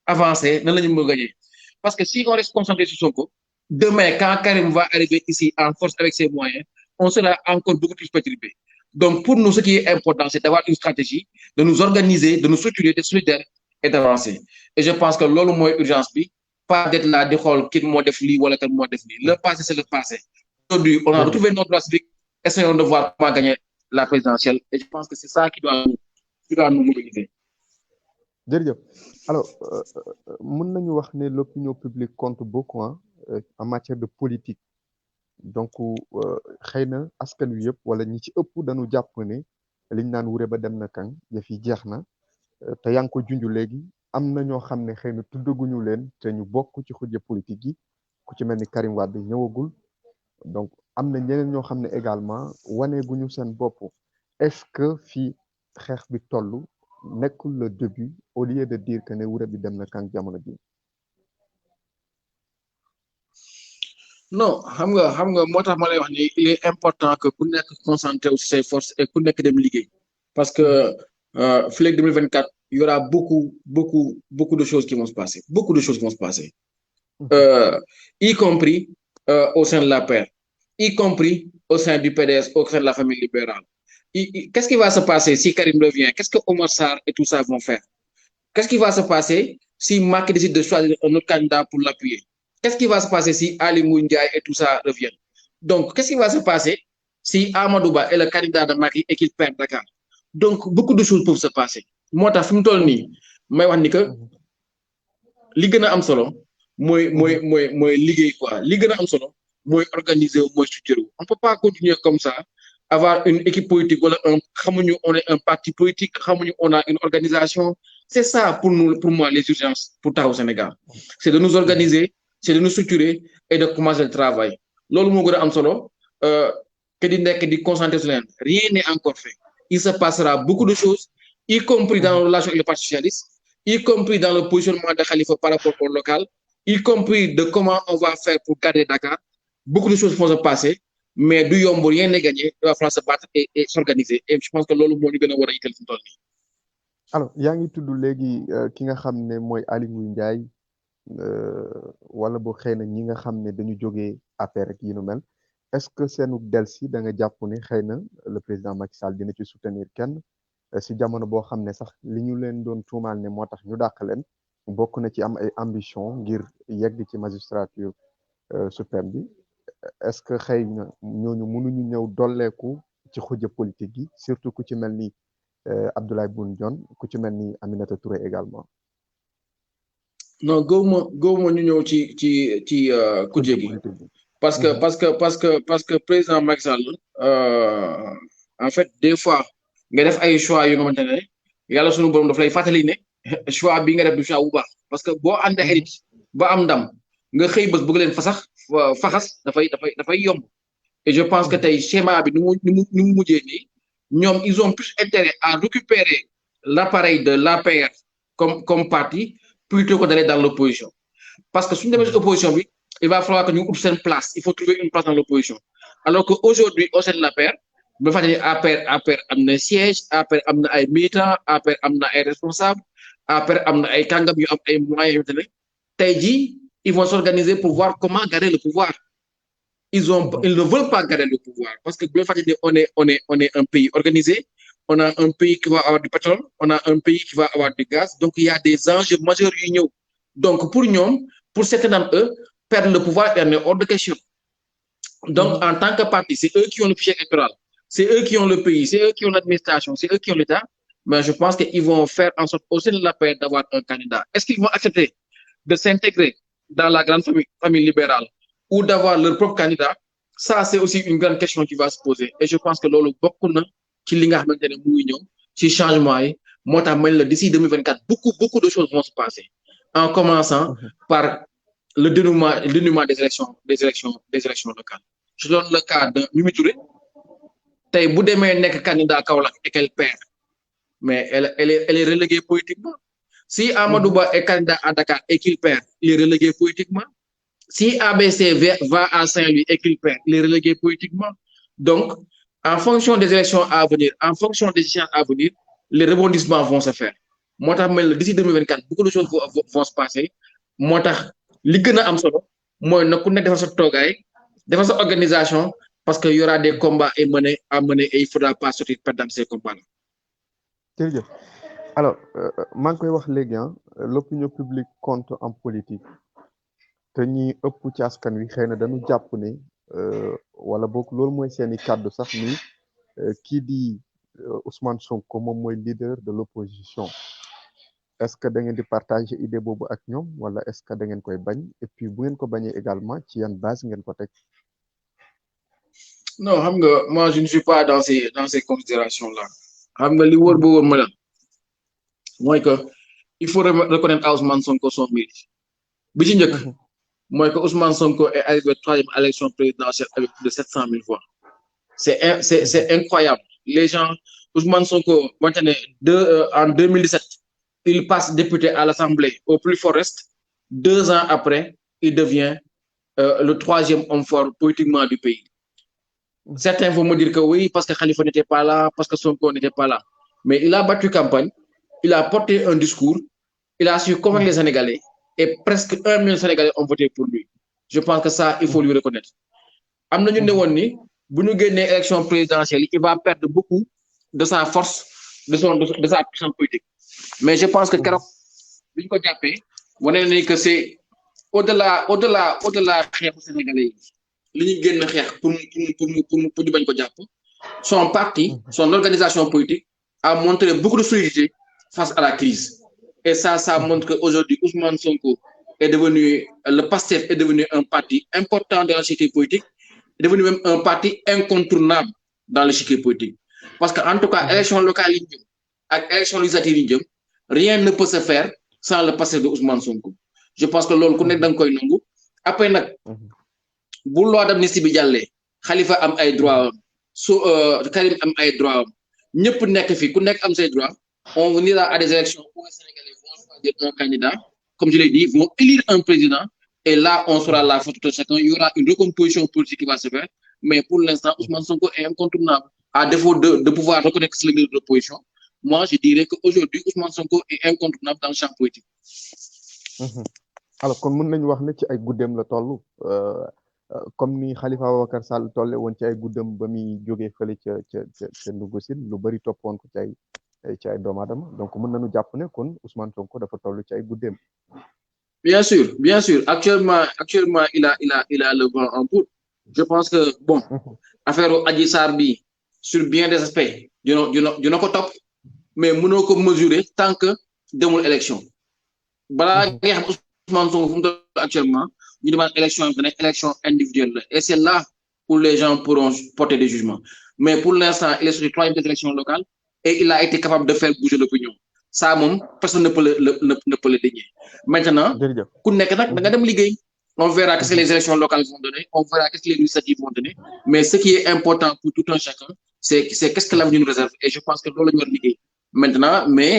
avancer nan la ñu mën a gagner parce que si on reste concentré sur Sonko demain quand Karim va arriver ici en force avec ses moyens on sera encore beaucoup plus perturbé. Donc pour nous ce qui est important c'est d'avoir une stratégie, de nous organiser, de nous structurer, d'être solidaires et d'avancer. Et je pense que loolu mooy urgence bi pas d'être là di xool kii moo def lii wala kan moo def lii. Le passé c'est le passé. Aujourd'hui on a retrouvé notre droit civique, essayons de voir comment gagner la présidentielle et je pense que c'est ça qui doit nous mobiliser. jërëjëf alors mën nañu wax ne l'opinion publique compte beaucoup en matière de politique donc xëy na askan wi yëpp wala ñi ci ëpp dañu jàpp ne liñ naan wure ba dem na kan yëf yi jeex na te yaa ngi ko junj léegi am na ñoo xam ne xëy na tuddaguñu leen te ñu bokk ci xujje politique yi ku ci mel ni Karim Wade ñëwagul donc am na ñeneen ñoo xam ne également waneeguñu seen bopp est-ce que fii xeex bi toll nekkul le début au lieu de dire que ne wure bi dem na kan jamono ji non xam nga moo tax ma lay wax ni il est important que ku nekk concentré sur ses forces et ku nekk dem liggéey parce que fii 2024 il y aura beaucoup de choses qui vont se passer y compris au sein de la paix, y compris au sein du PDS, au sein de la famille libérale. Qu'est-ce qui va se passer si Karim revient? Qu'est-ce que Omar Sarr et tout ça vont faire? Qu'est-ce qui va se passer si Macky décide de choisir un autre candidat pour l'appuyer? Qu'est-ce qui va se passer si Ali Ndiaye et tout ça reviennent? Donc, qu'est-ce qui va se passer si Amadou Ba est le candidat de Macky et qu'il perd Dakar? Donc, beaucoup de choses peuvent se passer. Moi, fi mu toll nii may wax ni que li gën a am solo mooy liggéey quoi li gën a am solo mooy organiser wu mooy structurer wu. On peut pas continuer comme ça avoir une équipe politique wala on est un parti politique on a une organisation. C'est ça pour moi les urgences pour taxawu Sénégal. C'est de nous organiser, c'est de nous structurer et de commencer le travail. Loolu moo gën a am solo que di nekk di concentrer sur leen rien n'est encore fait. Il se passera beaucoup de choses, y compris dans la relation avec le Parti socialiste, y compris dans le positionnement de Khalifa par rapport au local, y compris de comment on va faire pour garder Dakar. Beaucoup de choses vont se passer, mais du yomb rien n'est gagné, il va falloir se battre et s'organiser. Et je pense que loolu moo ñu gën a war a yitteel fi mu toll nii. alors yaa ngi tudd léegi ki nga xam ne mooy Aly Ngouille Ndiaye wala boo xëy na ñi nga xam ne dañu jógee APR ak yi nu mel est-ce que seenu delsi da nga jàpp ne xëy na le président Macky Sall dina ci soutenir kenn si jamono boo xam ne sax li ñu leen doon tuumaal ne moo tax ñu dàq leen bokk na ci am ay ambition ngir yegg ci magistrature suprême bi est-ce que xëy na ñooñu mënuñu ñëw dolleeku ci xujja politique yi surtout ku ci mel ni Abdoulaye Boun Dionne ku ci mel ni Aminata Touré également. non gëwuma ñu ñëw ci kujje gi parce que président Macky Sall en fait des fois nga def ay choix yu nga xamante ne yàlla suñu borom daf lay fàttali ne choix bi nga def du choix bu baax parce que boo àndee ay nit ba am ndam nga xëy bés bëgg leen faxas dafay yomb et je pense que tey schéma bi ni mu mujjee nii ñoom ils ont plus intérêt à récupérer l'appareil de l'APR comme parti plutôt que d'aller dans l'opposition parce que suñu demee ci opposition bi il va falloir que ñu ut seen place il faut trouver une place dans l'opposition alors que aujourd'hui au sein de l'APR ba fàttali APR am na siège APR am na ay militants APR am na ay responsables APR am na ay kàngam yu am ay moyens yu ne tey jii ils vont s'organiser pour voir comment garder le pouvoir ils ne veulent pas garder le pouvoir parce que ba fàttali on est un pays organisé on a un pays qui va avoir du pétrole on a un pays qui va avoir du gaz donc il y a des enjeux majeurs yu ñëw donc pour certains d'entre eux perdre le pouvoir il en est hors de question donc en tant que parti c'est eux qui ont le fichier électoral c'est eux qui ont le pays, c'est eux qui ont l'administration, c'est eux qui ont l'État, mais je pense qu'ils vont faire en sorte au sein de l'APR d'avoir un candidat. Est-ce qu'ils vont accepter de s'intégrer dans la grande famille libérale ou d'avoir leur propre candidat? Ça, c'est aussi une grande question qui va se poser. Et je pense que lolo beaucoup na ci li nga xamantene muy ñew ci changement yi motax mel la d'ici 2024 beaucoup de choses vont se passer en commençant par le dénouement des élections locales. Je donne le cas de Mimi Touré. Tay bu démé nek candidat Kaolack et qu'elle perd mais elle est reléguée politiquement si Amadou Ba est candidat à Dakar et qu'il perd il est relégué politiquement si ABC va à Saint-Louis et qu'il perd il est relégué politiquement donc en fonction des élections à venir en fonction des échéances à venir les rebondissements vont se faire motax mel d'ici 2024 beaucoup de choses vont se passer motax li gëna am solo moy na ku nek defal sa togay defal sa organisation parce qu'il y aura des combats à mener et il ne faudra pas sortir perdant ces combats-là. Alors, l'opinion publique compte en politique. Teni ëpp ci askan wi xeyna dañu japp né wala bok lool moy seeni cadeau sax ni ki di Ousmane Sonko mom moy leader de l'opposition. Est-ce que da ngeen di partager idée bobu ak ñom wala est-ce que da ngeen koy bañ et puis bu ngeen ko bañé également ci yan base ngeen ko tek? Non, moi je ne suis pas dans ces considérations-là. Li wor bo wor ma la moy que il faut reconnaître à Ousmane Sonko son mérite. Bi ci ñëk moy que Ousmane Sonko est arrivé 3e élection présidentielle avec plus de 700 000 voix. C'est incroyable. Les gens Ousmane Sonko en 2017, il passe député à l'Assemblée au plus fort reste. 2 ans après, il devient le 3e homme fort politiquement du pays. Certains vont me dire que oui, parce que Khalifa n'était pas là, parce que Sonko n'était pas là. Mais il a battu campagne, il a porté un discours, il a su convaincre les Sénégalais et presque 1 million de Sénégalais ont voté pour lui. Je pense que ça, il faut lui reconnaître. Amna ñu néwon ni bu ñu génné élection présidentielle, il va perdre beaucoup de sa force, de sa puissance politique. Mais je pense que kérok biñ ko jappé, woné ni que c'est au-delà xéxu Sénégalais. Son parti, son organisation politique a montré beaucoup de solidité face à la crise. Et ça montre qu'aujourd'hui, Ousmane Sonko est devenu, le PASTEF est devenu un parti important dans l'échiquier politique, est devenu même un parti incontournable dans l'échiquier politique. Parce qu'en tout cas, élection locale, élection législative, rien ne peut se faire sans le PASTEF de Ousmane Sonko. Je pense que l'on connaît dans quoi il après, bu loi d'amnistie bi jallé Khalifa am ay droit Karim am ay droit ñepp nek fi ku nek am ses droits on ira à des élections où les Sénégalais vont choisir un candidat comme je l'ai dit vont élire un président et là on sera la faute de chacun il y aura une recomposition politique qui va se faire mais pour l'instant Ousmane Sonko est incontournable à défaut de pouvoir reconnaître le leader de l'opposition moi je dirais qu'aujourd'hui Ousmane Sonko est incontournable dans le champ politique. Alors kon mën nañ wax ne ci ay guddem la tollu comme ni Khalifa Ababacar Sall tolle woon ci ay guddam ba muy jógee fële ca Ndougousine lu bari toppoon ko ci ay doomu aadama donc mën nañu jàpp ne kon Ousmane Sonko dafa toll ci ay guddem. Bien sûr actuellement il a le vent en poupe. Je pense que bon affaire Adji Sarr bi sur bien des aspects dina ko topp mais mënoo ko mesurer tant que demul élection balaa nga xam Ousmane Sonko fu mu toll actuellement ñu demande élection individuelle et c'est là où les gens pourront porter des jugements mais pour l'instant il est sur les 3e élections locales et il a été capable de faire bouger l'opinion ça moom personne ne peut ne peut le dénier maintenant ku nekk nag da nga dem liggéey on verra qu'est-ce que les élections locales vont donner on verra qu'est-ce que les législatives vont donner mais ce qui est important pour tout un chacun c'est qu'est-ce que l'avenir nous réserve et je pense que loolu la ñu war liggéey maintenant mais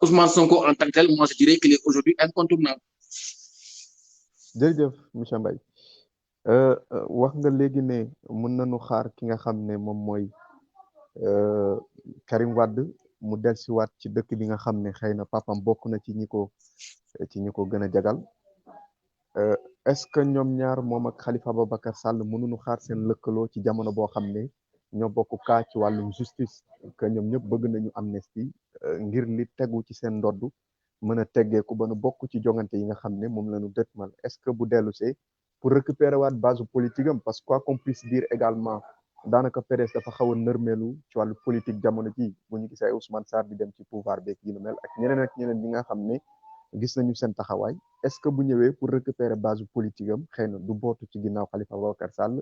Ousmane Sonko en tant que tel moi je dirais qu'il est aujourd'hui incontournable. jërëjëf monsieur Mbaye wax nga léegi ne mën nañu xaar ki nga xam ne moom mooy Karim Wade mu dellusiwaat ci dëkk bi nga xam ne xëy na papam bokk na ci ñi ko gën a jagal est-ce que ñoom ñaar moom ak Khalifa Ababacar Sall mënuñu xaar seen lëkkaloo ci jamono boo xam ne ñoo bokk kaa ci wàllum justice que ñoom ñëpp bëgg nañu amnistie ngir li tegu ci seen ndodd mën a teggeeku ba nu bokk ci jongante yi nga xam ne moom la ñu dëtmal est-ce que bu dellusee pour récupérer waat base politique am parce que quoi qu'on puisse dire également daanaka PDS dafa xaw a nërmeelu ci wàllu politique jamono ji bu ñu gisee Ousmane Sarr di dem ci pouvoir beeg yi nu mel ak ñeneen ñi nga xam ne gis nañu seen taxawaay est-ce que bu ñëwee pour récupérer base politique am xëy na du bootu ci ginnaaw Khalifa Ababacar Sall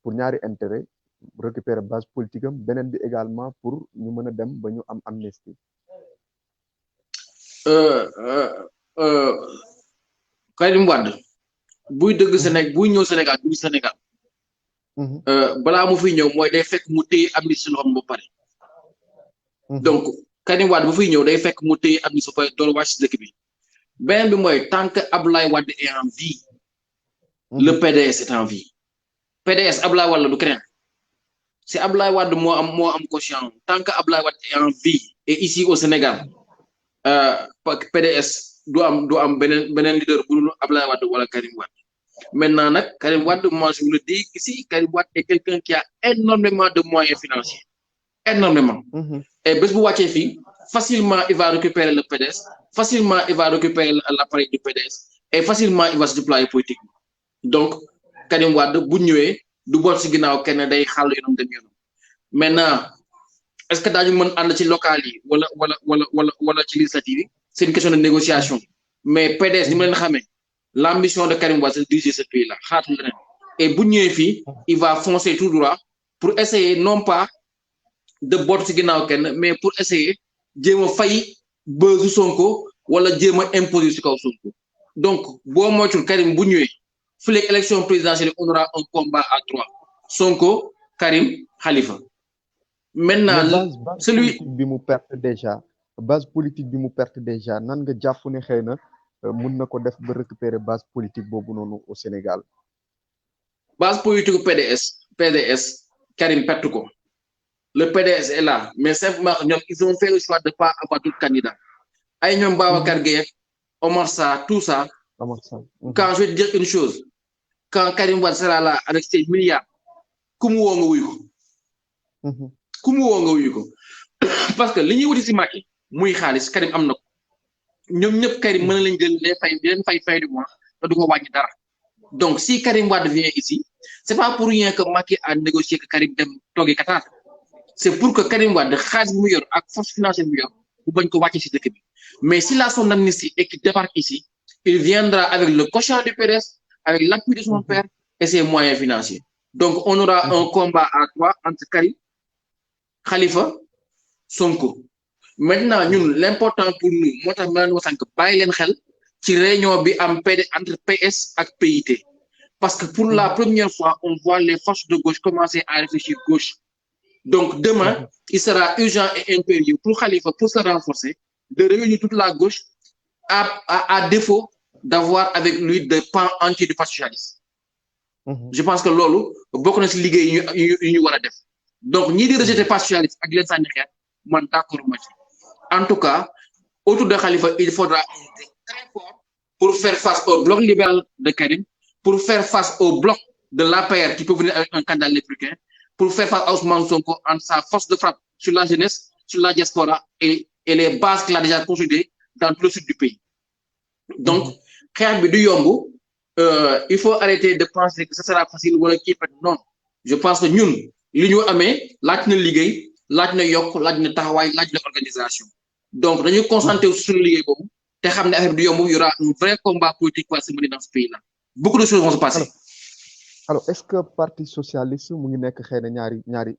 pour ñaari intérêt récupérer base politique am beneen bi également pour ñu mën a dem ba ñu am amnistie. Karim Wade buy dëgg Sénégal buy ñëw Sénégal dugg Sénégal balaa mu fiy ñëw mooy day fekk mu téye amnistie loxoom ba pare donc Karim Wade bu fiy ñëw day fekk mu téye amnistie ba pare door wàcc si dëkk bi beneen bi mooy tant que Abdoulaye Wade est en vie le PDS est en vie PDS Abdoulaye Wade du keneen c'est Abdoulaye Wade moo am conscience tant que Abdoulaye Wade est en vie et ici au Sénégal PDS du am beneen leader bu dul Abdoulaye Wade wala Karim Wade maintenant nag Karim Wade moi je vous le dis ici Karim Wade est quelqu'un qui a énormément de moyens financiers énormément et bés bu wàccee fii facilement il va récupérer le PDS facilement il va récupérer l'appareil du PDS et facilement il va se déployer politiquement donc Karim Wade bu ñëwee du boot si ginnaaw kenn day xàll yoonam dem yoonam maintenant est-ce que daañu mën ànd ci local yi wala ci législative yi c'est une question de négociation mais PDS ni ma leen xamee l'ambition de Karim Wade c'est de diriger ce pays là xaatul leneen et bu ñëwee fii il va foncer tout droit pour essayer non pas de boot ci ginnaaw kenn mais pour essayer jéem a fay bësu Sonko wala jéem a imposer ci kaw Sonko donc boo moytul Karim bu ñëwee fu léegi élection présidentielle on aura un combat à trois Sonko Karim Khalifa maintenant celui bi mu perte déjà base politique bi mu perte déjà nan nga jàpp ne xëy na mun na ko def ba récupérer base politique boobu noonu au Sénégal. base politique PDS Karim perte ko le PDS est là mais simplement ñoom ils ont fait le choix de pas avoir d'autres candidats ay ñoom Babacar Gueye Omar Sarr tout ça. Quand je vais te dire une chose quand Karim Wade sera là avec ses milliards ku mu woo nga wuyu ko. ku mu woo nga wuyu ko parce que li ñuy wuti si Macky muy xaalis Karim am na ko ñoom ñëpp Karim mën na leen jël leen fay du mois te du ko wàññi dara donc si Karim Wade vient ici c'est pas pour rien que Macky a négocié que Karim dem toogi Qatar c'est pour que Karim Wade xaalis bi mu yor ak force financière bi mu yor bu bañ ko wàcce si dëkk bi mais s'il a son amnistie et qu'il débarque ici il viendra avec le quotient du PDS avec l'appui de son père et ses moyens financiers donc on aura un combat à trois entre Karim Khalifa Sonko maintenant ñun l'important pour nous moo tax ma leen wax sànq bàyyi leen xel ci réunion bi am entre PS ak PIT parce que pour la première fois on voit les forces de gauche commencer à réfléchir gauche donc demain il sera urgent et impérieux pour Khalifa pour se renforcer de réunir toute la gauche à défaut d'avoir avec lui des pans entiers du Parti socialiste je pense que loolu bokk na ci liggéey yu ñu war a def donc ñii di rejeter Parti socialiste ak leen sànni xeer man d'accord ma ci en tout cas autour de Khalifa il faudra un bloc très fort pour faire face au bloc libéral de Karim pour faire face au bloc de l'APR qui peut venir avec un candidat républicain pour faire face à Ousmane Sonko en sa force de frappe sur la jeunesse sur la diaspora et les bases qu'il a déjà consolidées dans tout le sud du pays donc xeex bi du yomb il faut arrêter de penser que ce sera facile wala kii peut non je pense que ñun li ñu amee laaj na liggéey laaj na yokk laaj na taxawaay laaj na organisation donc dañuy concentrer wu suñu liggéey boobu te xam ne affaire bi du yomb y aura un vrai combat politique qui va se mener dans ce pays là beaucoup de choses vont se passer. alors est-ce que parti socialiste mu ngi nekk xëy na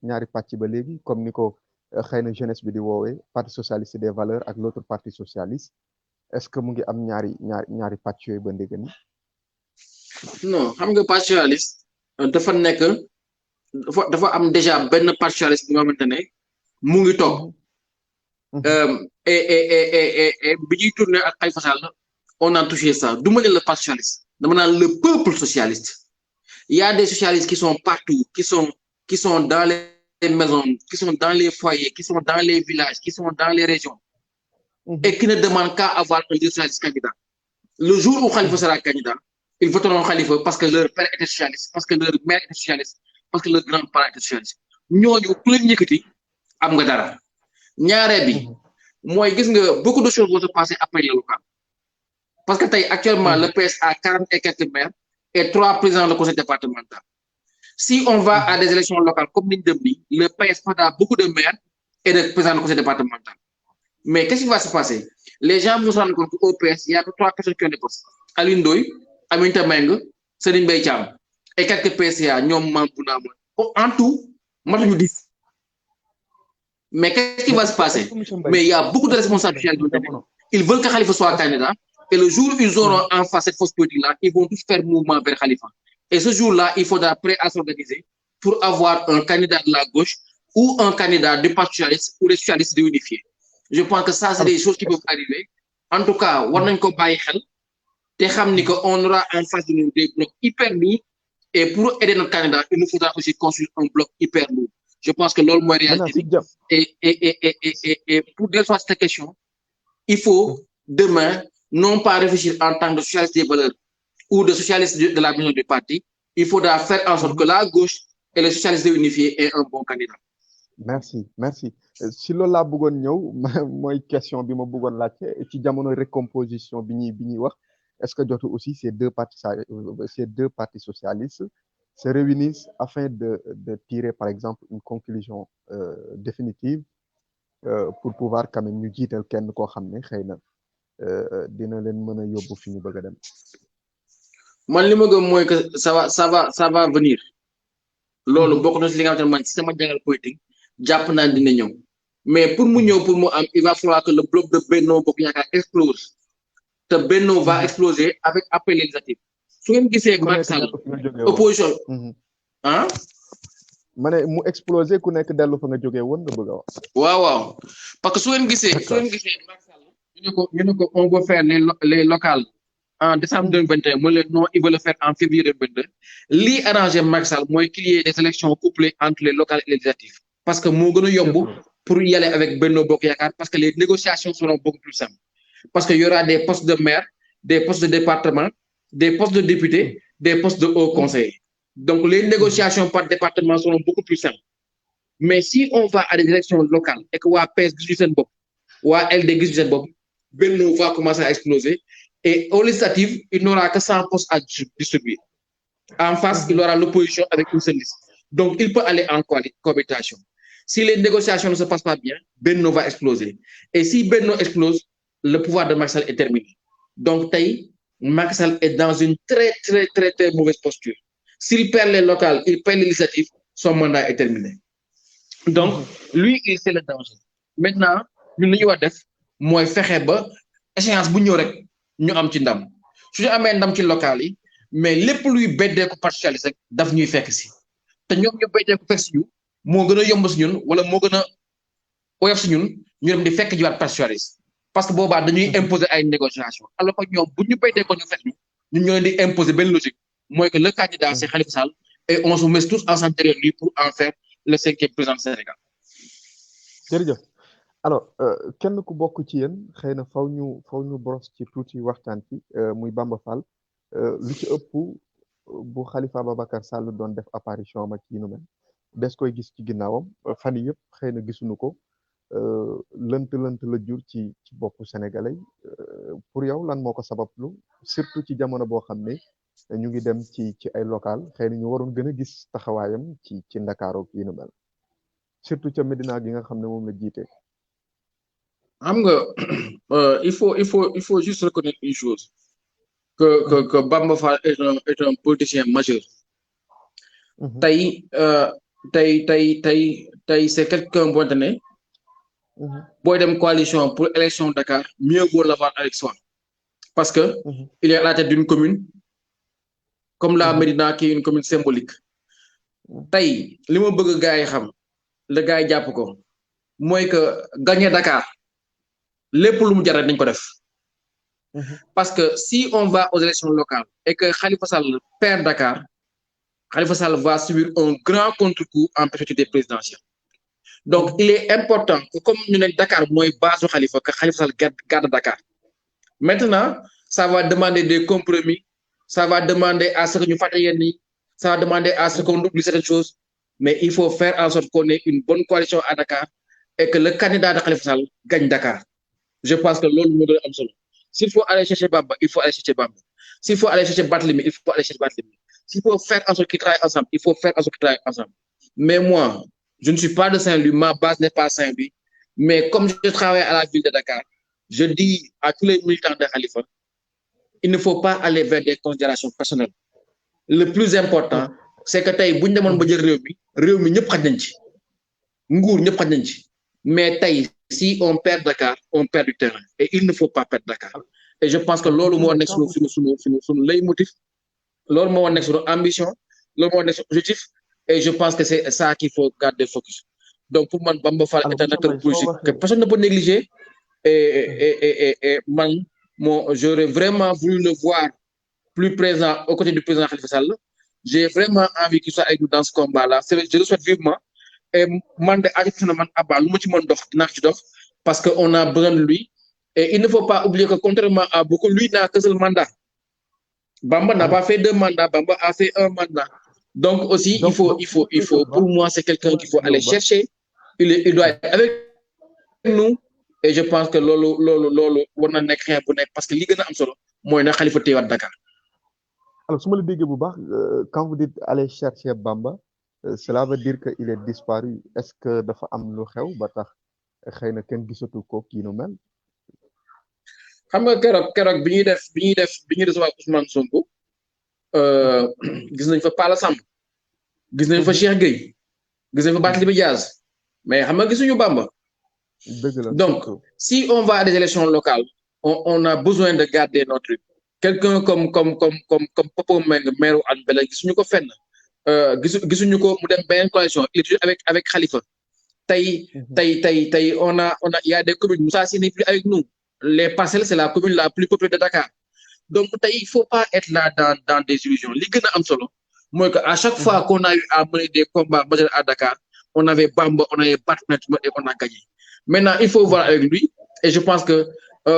ñaari pàcc ba léegi comme ni ko xëy na jeunesse bi di woowee parti socialiste des valeurs ak l'autre parti socialiste est-ce que mu ngi am ñaari pàcc yooyu ba ndégg ni non xam nga parti socialiste dafa nekk dafa am déjà benn parti socialiste bi nga xamante ne mu ngi toog et bi ñuy tourné ak Khalifa Sall on a touché ça du ma ne le parti socialiste dama naan le peuple socialiste il y a des socialistes qui sont partout qui sont dans les maisons qui sont dans les foyers qui sont dans les villages qui sont dans les régions et qui ne demandent qu'à avoir un leader socialiste candidat le jour où Khalifa sera candidat ils voteront Khalifa parce que leur père était socialiste parce que leur mère était socialiste parce que leur grand-parent était socialiste ñooñu ku leen yëkkati am nga dara ñaareel bi mooy gis nga beaucoup de choses vont se passer après le local parce que tey actuellement le PS a 40 et quelques maires et 3 présidents du conseil départemental si on va à des élections locales comme niñ dem nii le PS perdra beaucoup de maires et de présidents du conseil départemental mais qu'est-ce qui va se passer les gens vont se rendre compte qu'au PS il y a que 3 personnes qui ont des postes Alioune Ndoye Aminata Mbengue Serigne Mbaye Thiam et quelques PCA ñoom Mambouna en tout matuñu 10 mais qu'est-ce qui va se passer mais il y a beaucoup de responsables ils veulent que Khalifa soit candidat et le jour où ils auront en face cette fausse politique-là ils vont tous faire mouvement vers Khalifa et ce jour-là il faudra prêt à s'organiser pour avoir un candidat de la gauche ou un candidat du parti socialiste ou des socialistes réunifiés je pense que ça c'est des choses qui peuvent arriver en tout cas war nañ ko bàyyi xel te xam ni que on aura en face de nous des blocs hyper lourds et pour aider notre candidat il nous faudra aussi construire un bloc hyper lourd je pense que loolu mooy réalité et pour dellusiwaat cette question il faut demain non pas réfléchir en tant que socialiste des valeurs ou de socialiste de la maison du parti il faudra faire en sorte que la gauche et les socialistes réunifiés aient un bon candidat. merci si loolu laa bëggoon ñëw mooy question bi ma bëggoon laajte ci jamono recomposition bi ñuy wax est-ce que jotu aussi ces deux partis socialistes se réunissent afin de tirer par exemple une conclusion définitive pour pouvoir quand même ñu jiital kenn koo xam ne xëy na dina leen mën a yóbbu fi ñu bëgg a dem. man li ma gëm mooy que ça va venir loolu bokk na si li nga xamante ne man si sama jàngal politique jàpp naa dina ñëw mais pour mu ñëw pour mu am il va falloir que le bloc de Benno Bokk Yaakaar explose te Benno va exploser avec après les législatives su ngeen gisee Macky Sall opposition ah. ma ne mu explosé ku nekk dellu fa nga jógee woon nga bëgg a wax. waaw parce que su ngeen gisee Macky Sall ñu ne ko on va faire les locales en décembre 2021 mu leen non il veut le faire en février 2022 lii arrangé Macky Sall mooy qu'il y ait des élections couplées entre les locales et les législatives parce que moo gën a yomb pour y aller avec Benno Bokk Yaakaar parce que les négociations seront beaucoup plus simples parce que y aura des postes de maire des postes de département des postes de députés des postes de hauts conseillers donc les négociations par département seront beaucoup plus simples mais si on va à des élections locales et que waa PS gis seen bopp waa LD gis seen bopp Benno va commencer à exploser et aux législatives il n'aura que 100 postes à distribuer en face il aura l'opposition avec une seule liste donc il peut aller en cohabitation si les négociations ne se passent pas bien Benno va exploser et si Benno explose le pouvoir de Macky Sall est terminé donc tey Macky Sall est dans une très mauvaise posture s'il perd les locales il perd les législatives son mandat est terminé donc lui il sait le danger maintenant ñun li ñu war def mooy fexe ba échéance bu ñëw rek ñu am ci ndam suñu amee ndam ci local yi mais lépp luy beddeeku parti socialiste rek daf ñuy fekk si te ñoom ñu beddeeku fekk si ñu moo gën a yomb si ñun wala moo gën a oyof si ñun ñu dem di fekk jiwaat parti socialiste parce que boobaa dañuy imposer ay négociations alors que ñoom bu ñu beddeekoo ñu fekk ñun ñoo leen di imposer benn logique mooy que le candidat c'est Khalifa Sall et on se met tous ensemble derrière lui pour en faire le 5e président du Sénégal. jërëjëf alors kenn ku bokk ci yéen xëy na faw ñu boros ci tuuti waxtaan ci muy Bamba Fall lu ci ëpp bu Khalifa Ababacar Sall doon def apparition ma ci nu mel des koy gis ci ginnaawam fan yii yëpp xëy na gisuñu ko lënt la jur ci boppu sénégalais pour yow lan moo ko sabablu surtout ci jamono boo xam ne ñu ngi dem ci ay local xëy na ñu waroon gën a gis taxawaayam ci Ndakaaru yi nu mel surtout ca Médina gi nga xam ne moom la jiite. xam nga il faut juste reconnaître une chose que Bamba Fall est un politicien majeur. tey c'est quelqu'un boo xamante ne booy dem coalition pour élection Dakar mieux vaut l'avoir avec soi parce que il est à la tête d'une commune comme la Médina qui est une commune symbolique tey li ma bëgg gars yi xam la gars yi jàpp ko mooy que gagner Dakar lépp lu mu jar nañ ko def parce que si on va aux élections locales et que Khalifa Sall perd Dakar Khalifa Sall va subir un grand contre-coup en perspective présidentielle. Donc, il est important que comme nous sommes Dakar, moi, base Khalifa, que Khalifa Sall garde Dakar. Maintenant, ça va demander des compromis, ça va demander à ce que nous fassions, ça va demander à ce qu'on oublie certaines choses, mais il faut faire en sorte qu'on ait une bonne coalition à Dakar et que le candidat de Khalifa Sall gagne Dakar. Je pense que l'autre modèle est absolu. S'il faut aller chercher Bamba, il faut aller chercher Bamba. S'il faut aller chercher Barthélémy, il faut aller chercher Barthélémy. S'il faut faire en sorte qu'ils travaillent ensemble, il faut faire en sorte qu'ils travaillent ensemble. Mais moi, je ne suis pas de Saint-Louis, ma base n'est pas Saint-Louis. Mais comme je travaille à la ville de Dakar, je dis à tous les militants de Khalifa, il ne faut pas aller vers des considérations personnelles. Le plus important, c'est que tay buñ demone ba jël réew mi ñëpp xaj nañ ci. Nguur ñëpp xaj nañ ci. Mais tay si on perd Dakar, on perd du terrain. Et il ne faut pas perdre Dakar. Et je pense que lolu mo nek sunu leitmotiv. Lors mon ambition, lors mon objectif, et je pense que c'est ça qu'il faut garder focus. Donc pour moi, Bamba Fall est un acteur politique que personne ne peut négliger. Et j'aurais vraiment voulu le voir plus présent aux côtés du président Khalifa Sall. J'ai vraiment envie qu'il soit avec nous dans ce combat-là. Je le souhaite vivement. Et parce qu'on a besoin de lui. Et il ne faut pas oublier que contrairement à beaucoup, lui n'a que seul mandat. Bamba n'a pas fait 2 mandats, Bamba a fait 1 mandat. Donc aussi, il faut, pour moi, c'est quelqu'un qu'il faut aller chercher. Il doit être avec nous. Et je pense que lolo, on a créé parce que l'Igue n'a pas solo. Moi, je Khalifa Téwad Dakar. Alors, si quand vous dites aller chercher Bamba, cela veut dire qu'il est disparu. Est-ce que dafa am lu xew ba tax xeyna ken gisatu ko ki nu mel? Xam nga kérok biñuy recevoir Ousmane Sonko gis nañ fa Pala Samb gis nañ fa Cheikh Gueye gis nañ fa Barthélémy Dias mais xam nga gisuñu Bamba. Donc si on va à des élections locales on a besoin de garder notre truc. Quelqu'un comme Popo Meng maire Hann Bel-Air gisuñu ko fenn gisuñu ko mu dem benn coalition il est avec Khalifa. Tay on a il y a des communes Moussa Sy n'est plus avec nous. Les Parcelles, c'est la commune la plus peuplée de Dakar. Donc, il ne faut pas être là dans des illusions. Moi, à chaque fois qu'on a eu à mener des combats majeurs à Dakar, on avait Bamba, on avait Batman et on a gagné. Maintenant, il faut voir avec lui. Et je pense que pour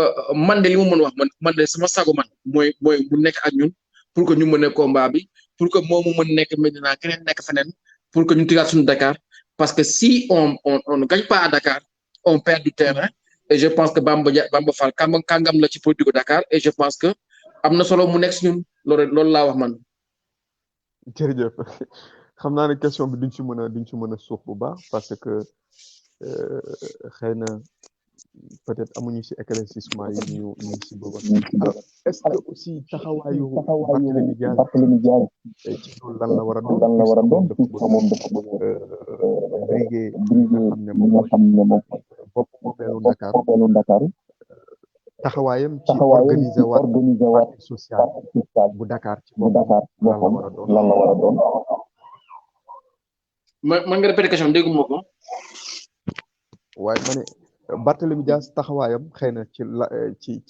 que nous menions combat, pour que moi, pour que nous tirions Dakar. Parce que si on ne gagne pas à Dakar, on perd du terrain. Et je pense que Bamba Fall kangam la ci politique Dakar et je pense que amna solo mu nek ci ñun loolu la wax man. Jërëjëf xam naa ne question bi duñ ci mën a suuf bu baax parce que xëy na peut-être amuñu ci éclaircissement yi ñu ci bëggoon. Alors est-ce que aussi taxawaayu Barthélémy Dias ci loolu lan la war a doon moom dafa bëgg briguer nga xam ne moom bopp moomeelu Dakar taxawaayam ci organiser waat parti social bu Dakar ci boppam lan la war a doon. man nga répéter question dégguma ko. waaye ma ne Barthélémy Dias taxawaayam xëy na ci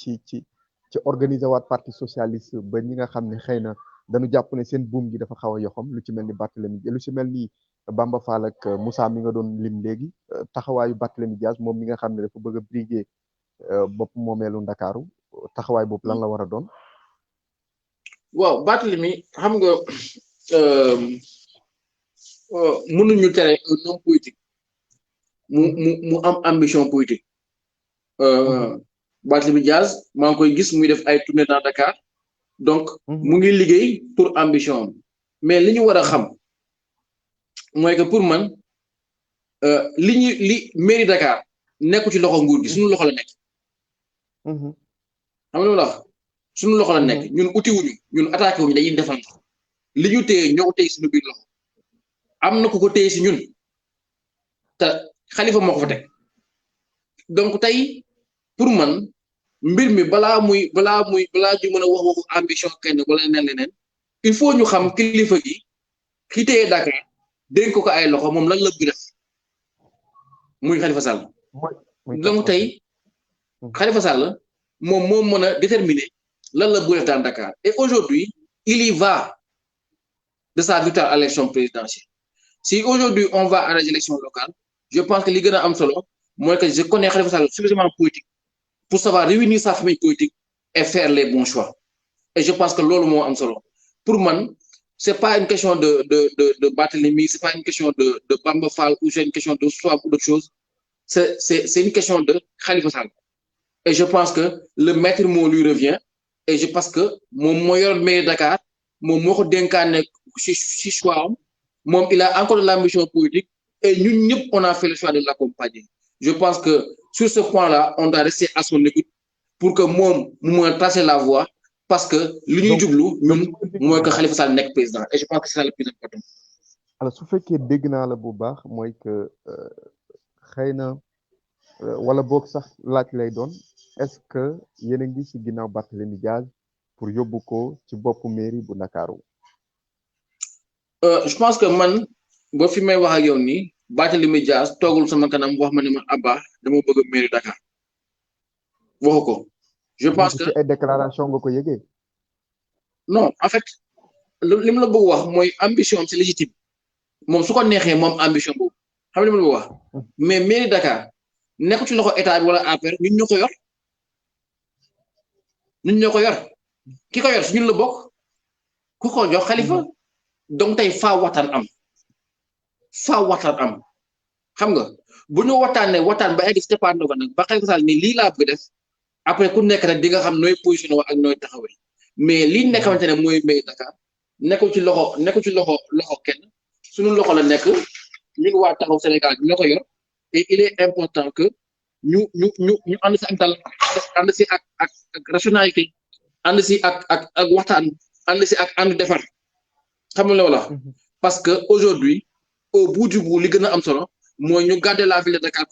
organiser waat parti socialiste ba ñi nga xam ne xëy na dañu jàpp ne seen buum gi dafa xaw a yoxam lu ci mel ni Barthélémy lu ci mel ni Bamba Fall ak Moussa mi nga doon lim léegi taxawaayu Barthélémy Dias moom mi nga xam ne dafa bëgg a briguer bopp moomeelu Ndakaaru taxawaay boobu lan la war a doon. waaw Barthélémy xam nga mënuñu tere un homme politique mu am ambition politique. Barthélémy Dias maa ngi koy gis muy def ay tournées dans Dakar donc mu ngi liggéey pour ambition mais li ñu war a xam mooy que pour man li mairie Dakar nekku ci loxo nguur gi suñu loxo la nekk. xam nga lu wax suñu loxo la nekk ñun uti wuñu ñun attaqué wuñu dañuy defal li ñu téye ñoo ko téye suñu biir loxo am na ku ko téye si ñun te Khalifa moo ko fa teg donc tey pour man mbir mi balaa ñu mën a wax waxu ambition kenn wala leneen il faut ñu xam kilifa gi ki téye Dakar dénk ko ay loxo moom lan la bëgg def muy Khalifa Sall donc tey Khalifa Sall moom moo mën a déterminer lan la bëgg def dans Dakar et aujourd'hui il y va de sa victoire à l'élection présidentielle si aujourd'hui on va à les élections locales je pense que li gën a am solo mooy que je connais Khalifa Sall suffisamment politique pour savoir réunir sa famille politique et faire les bons choix et je pense que loolu moo am solo pour man c'est pas une question de Barthélemy c'est pas une question de Bamba Fall ou c'est une question de choix ou d'autres choses c'est une question de Khalifa Sall et je pense que le maître mot lui revient et je pense que moom moo yor mairie Dakar moom moo ko dénkaane ci choix am moom il a encore de l'ambition politique et ñun ñëpp on a fait le choix de l'accompagner je pense que sur ce point-là on doit rester à son écoute pour que moom mu mën a tracer la voie parce que li ñuy jublu ñun mooy que Khalifa Sall nekk président et je pense que c'est ça le plus important. alors su fekkee dégg naa la bu baax mooy que xëy na wala boog sax laaj lay doon est-ce que yéen a ngi ci ginnaaw Barthélémy Dias pour yóbbu ko ci boppu mairie bu Ndakaaru. Je pense que man ba fi may wax ak yow nii Barthélémy Dias toogul sama kanam wax ma ne ma Abba dama bëgg mairie Dakar waxu ko. je pense que ay déclaration nga ko yëgee. non en fait li mu la bëgg wax mooy ambition c'est légitime moom su ko neexee moom ambition boobu xam nga li mu la bëgg wax mais mairie Dakar nekku ci loxo état bi wala APR ñun ñoo ko yor ki ko yor su ñun la bokk ku ko jox Khalifa donc tey faa waxtaan am xam nga bu ñu waxtaan ba egg Stéphane Ndao nag ba Khalifa Sall ni lii laa bëgg def après ku nekk nag di nga xam nooy positionné ak nooy taxawee mais lii nekk xamante ne mooy mairie Dakar nekkul ci loxo kenn suñu loxo la nekk ñun waa taxaw Sénégal ñoo ko yor et il est important que ñu ànd si ak dal ànd si ak rationalité ànd si ak waxtaan ànd si ak ànd defar xam nga loola parce que aujourd'hui au bout du bout li gën a am solo mooy ñu garder la ville de Dakar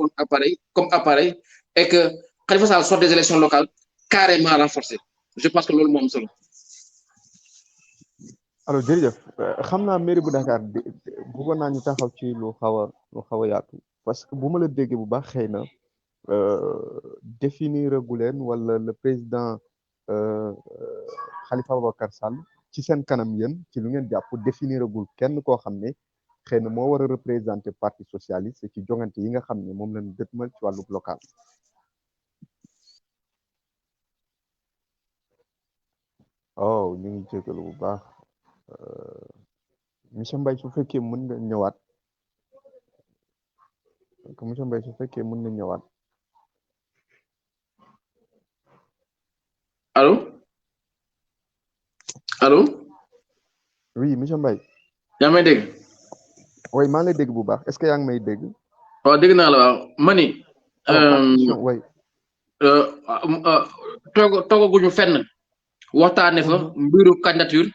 comme appareil et que Khalifa Sall sort des élections locales carrément renforcé je pense que loolu moo am solo. alors jërëjëf xam naa mairie bu Dakar bëggoon naa ñu taxaw ci lu xaw a yaatu parce que bu ma la déggee bu baax xëy na définir gu leen wala le président Khalifa Ababacar Sall ci seen kanam yéen ci lu ngeen jàpp définir gul kenn koo xam ne xëy na moo war a représenter parti socialiste ci joŋante yi nga xam ne moom lañ dëtmal ci wàllu local. oh ñu ngi jégalu bu baax monsieur Mbaye su fekkee mën nga ñëwaat monsieur Mbaye su fekkee mën nga ñëwaat. allo. oui monsieur Mbaye. yaa may dégg. oui maa ngi lay dégg bu baax est-ce que yaa ngi may dégg. waaw dégg naa la waaw mani. oui. toogaguñu fenn waxtaane fa mbiru candidature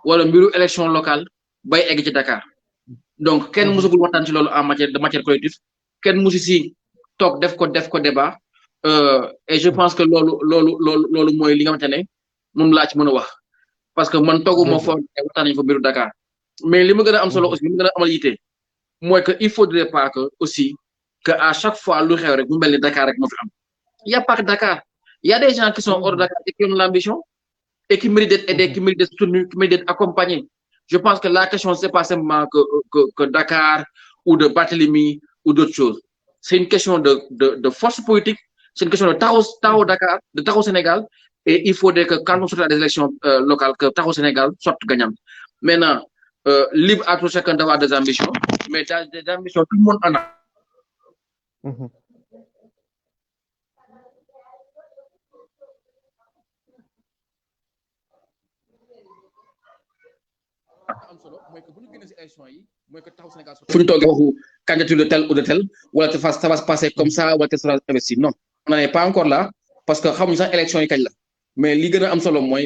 wala mbiru élection locale bay egg ci Dakar donc kenn musagul waxtaan ci loolu en matière collective kenn musi si toog def ko débat et je pense que loolu mooy li nga xamante ne moom laa ci mën a wax parce que man tooguma foo waxtaan nañu fa mbiru Dakar mais li ma gën a am solo aussi li ma gën a amal yite mooy que il faudrait pas que aussi que à chaque fois lu xew rek mu mel ni Dakar rek moo fi am il y a pas que Dakar il y a des gens qui sont hors de Dakar et qui ont l'ambition et qui méritent d'être aidés, qui méritent d'être soutenus, qui méritent d'être accompagnés. Je pense que la question, c'est pas simplement que Dakar ou de Barthélemy ou d'autres choses. C'est une question de force politique, c'est une question de Taho Dakar, de Taho Sénégal, et il faudrait que quand on sort des élections locales, que Taho Sénégal sorte gagnant. Maintenant, libre à tout chacun d'avoir des ambitions, mais des ambitions, tout le monde en a. am solo mooy que bu ñu génnee ci élection yi mooy que taxaw Sénégal fu ñu toogee waxu candidature de tel ou de tel wala ça va se passer comme ça wala tel sera investi non on n'en est pas encore là parce que xamuñu sax élection yi kañ la mais li gën a am solo mooy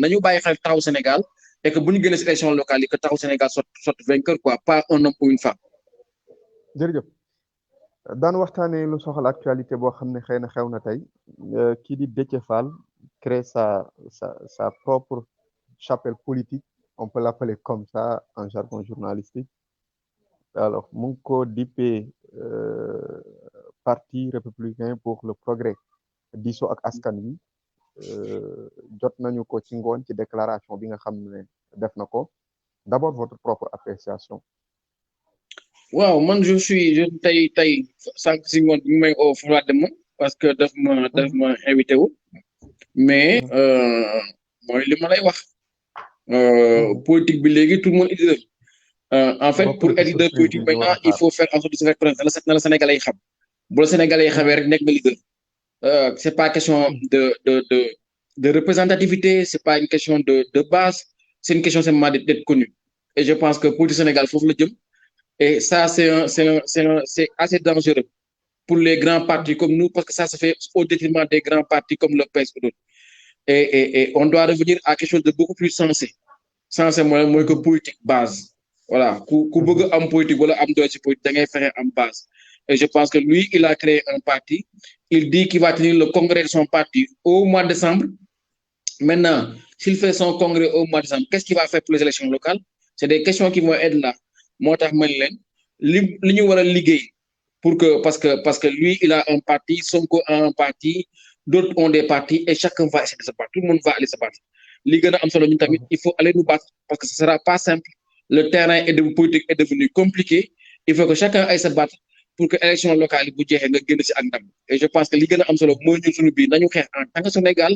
nañu bàyyi xel taxaw Sénégal et que bu ñu génnee ci élection locale yi que taxaw Sénégal sorte vainqueur quoi pas un homme ou une femme. jërëjëf daan waxtaanee lu soxal actualité boo xam ne xëy na xew na tey kii di Déthié Fall crée sa propre chapelle politique on peut l'appeler comme ça en jargon journalistique alors mu ngi ko dippee parti républicain pour le progrès diisoo ak askan wi jot nañu ko ci ngoon ci déclaration bi nga xam ne def na ko d'abord votre propre appréciation. waaw man je tey sànq si ngoon bi may oo Fapal dem parce que daf ma invité wu mais mooy li ma lay wax politique bi léegi tout le monde est leader en fait pour être leader politique maintenant il faut faire en sorte de se faire connaître na la Sénégalais yi xam bu la Sénégalais yi xamee rek nekk nga leader c'est pas question de représentativité c'est pas une question de base c'est une question simplement d'être connu et je pense que pour le Sénégal foofu la jëm. Et ça, c'est assez dangereux pour les grands partis comme nous, parce que ça se fait au détriment des grands partis comme le PS ou d'autres. Et on doit revenir à quelque chose de beaucoup plus sensé. Sensé, moi, que politique base. Voilà. Ku bëgg am politique, wala am doole ci politique, da ngay fexe am base. Et je pense que lui, il a créé un parti. Il dit qu'il va tenir le congrès de son parti au mois de décembre. Maintenant, s'il fait son congrès au mois de décembre, qu'est-ce qu'il va faire pour les élections locales? C'est des questions qui vont être là. Moo tax man leen li ñu war a liggéey pour que parce que lui il a un parti Sonko a un parti d'autres ont des partis et chacun va essayer de se battre tout le monde va aller se battre li gën a am solo ñun tamit il faut aller nous battre parce que ce sera pas simple le terrain politique est devenu compliqué il faut que chacun aille se battre pour que élection locale yi bu jeexee nga génn ci ak ndam et je pense que li gën a am solo mooy ñun suñu biir nañu xeex en tant que Sénégal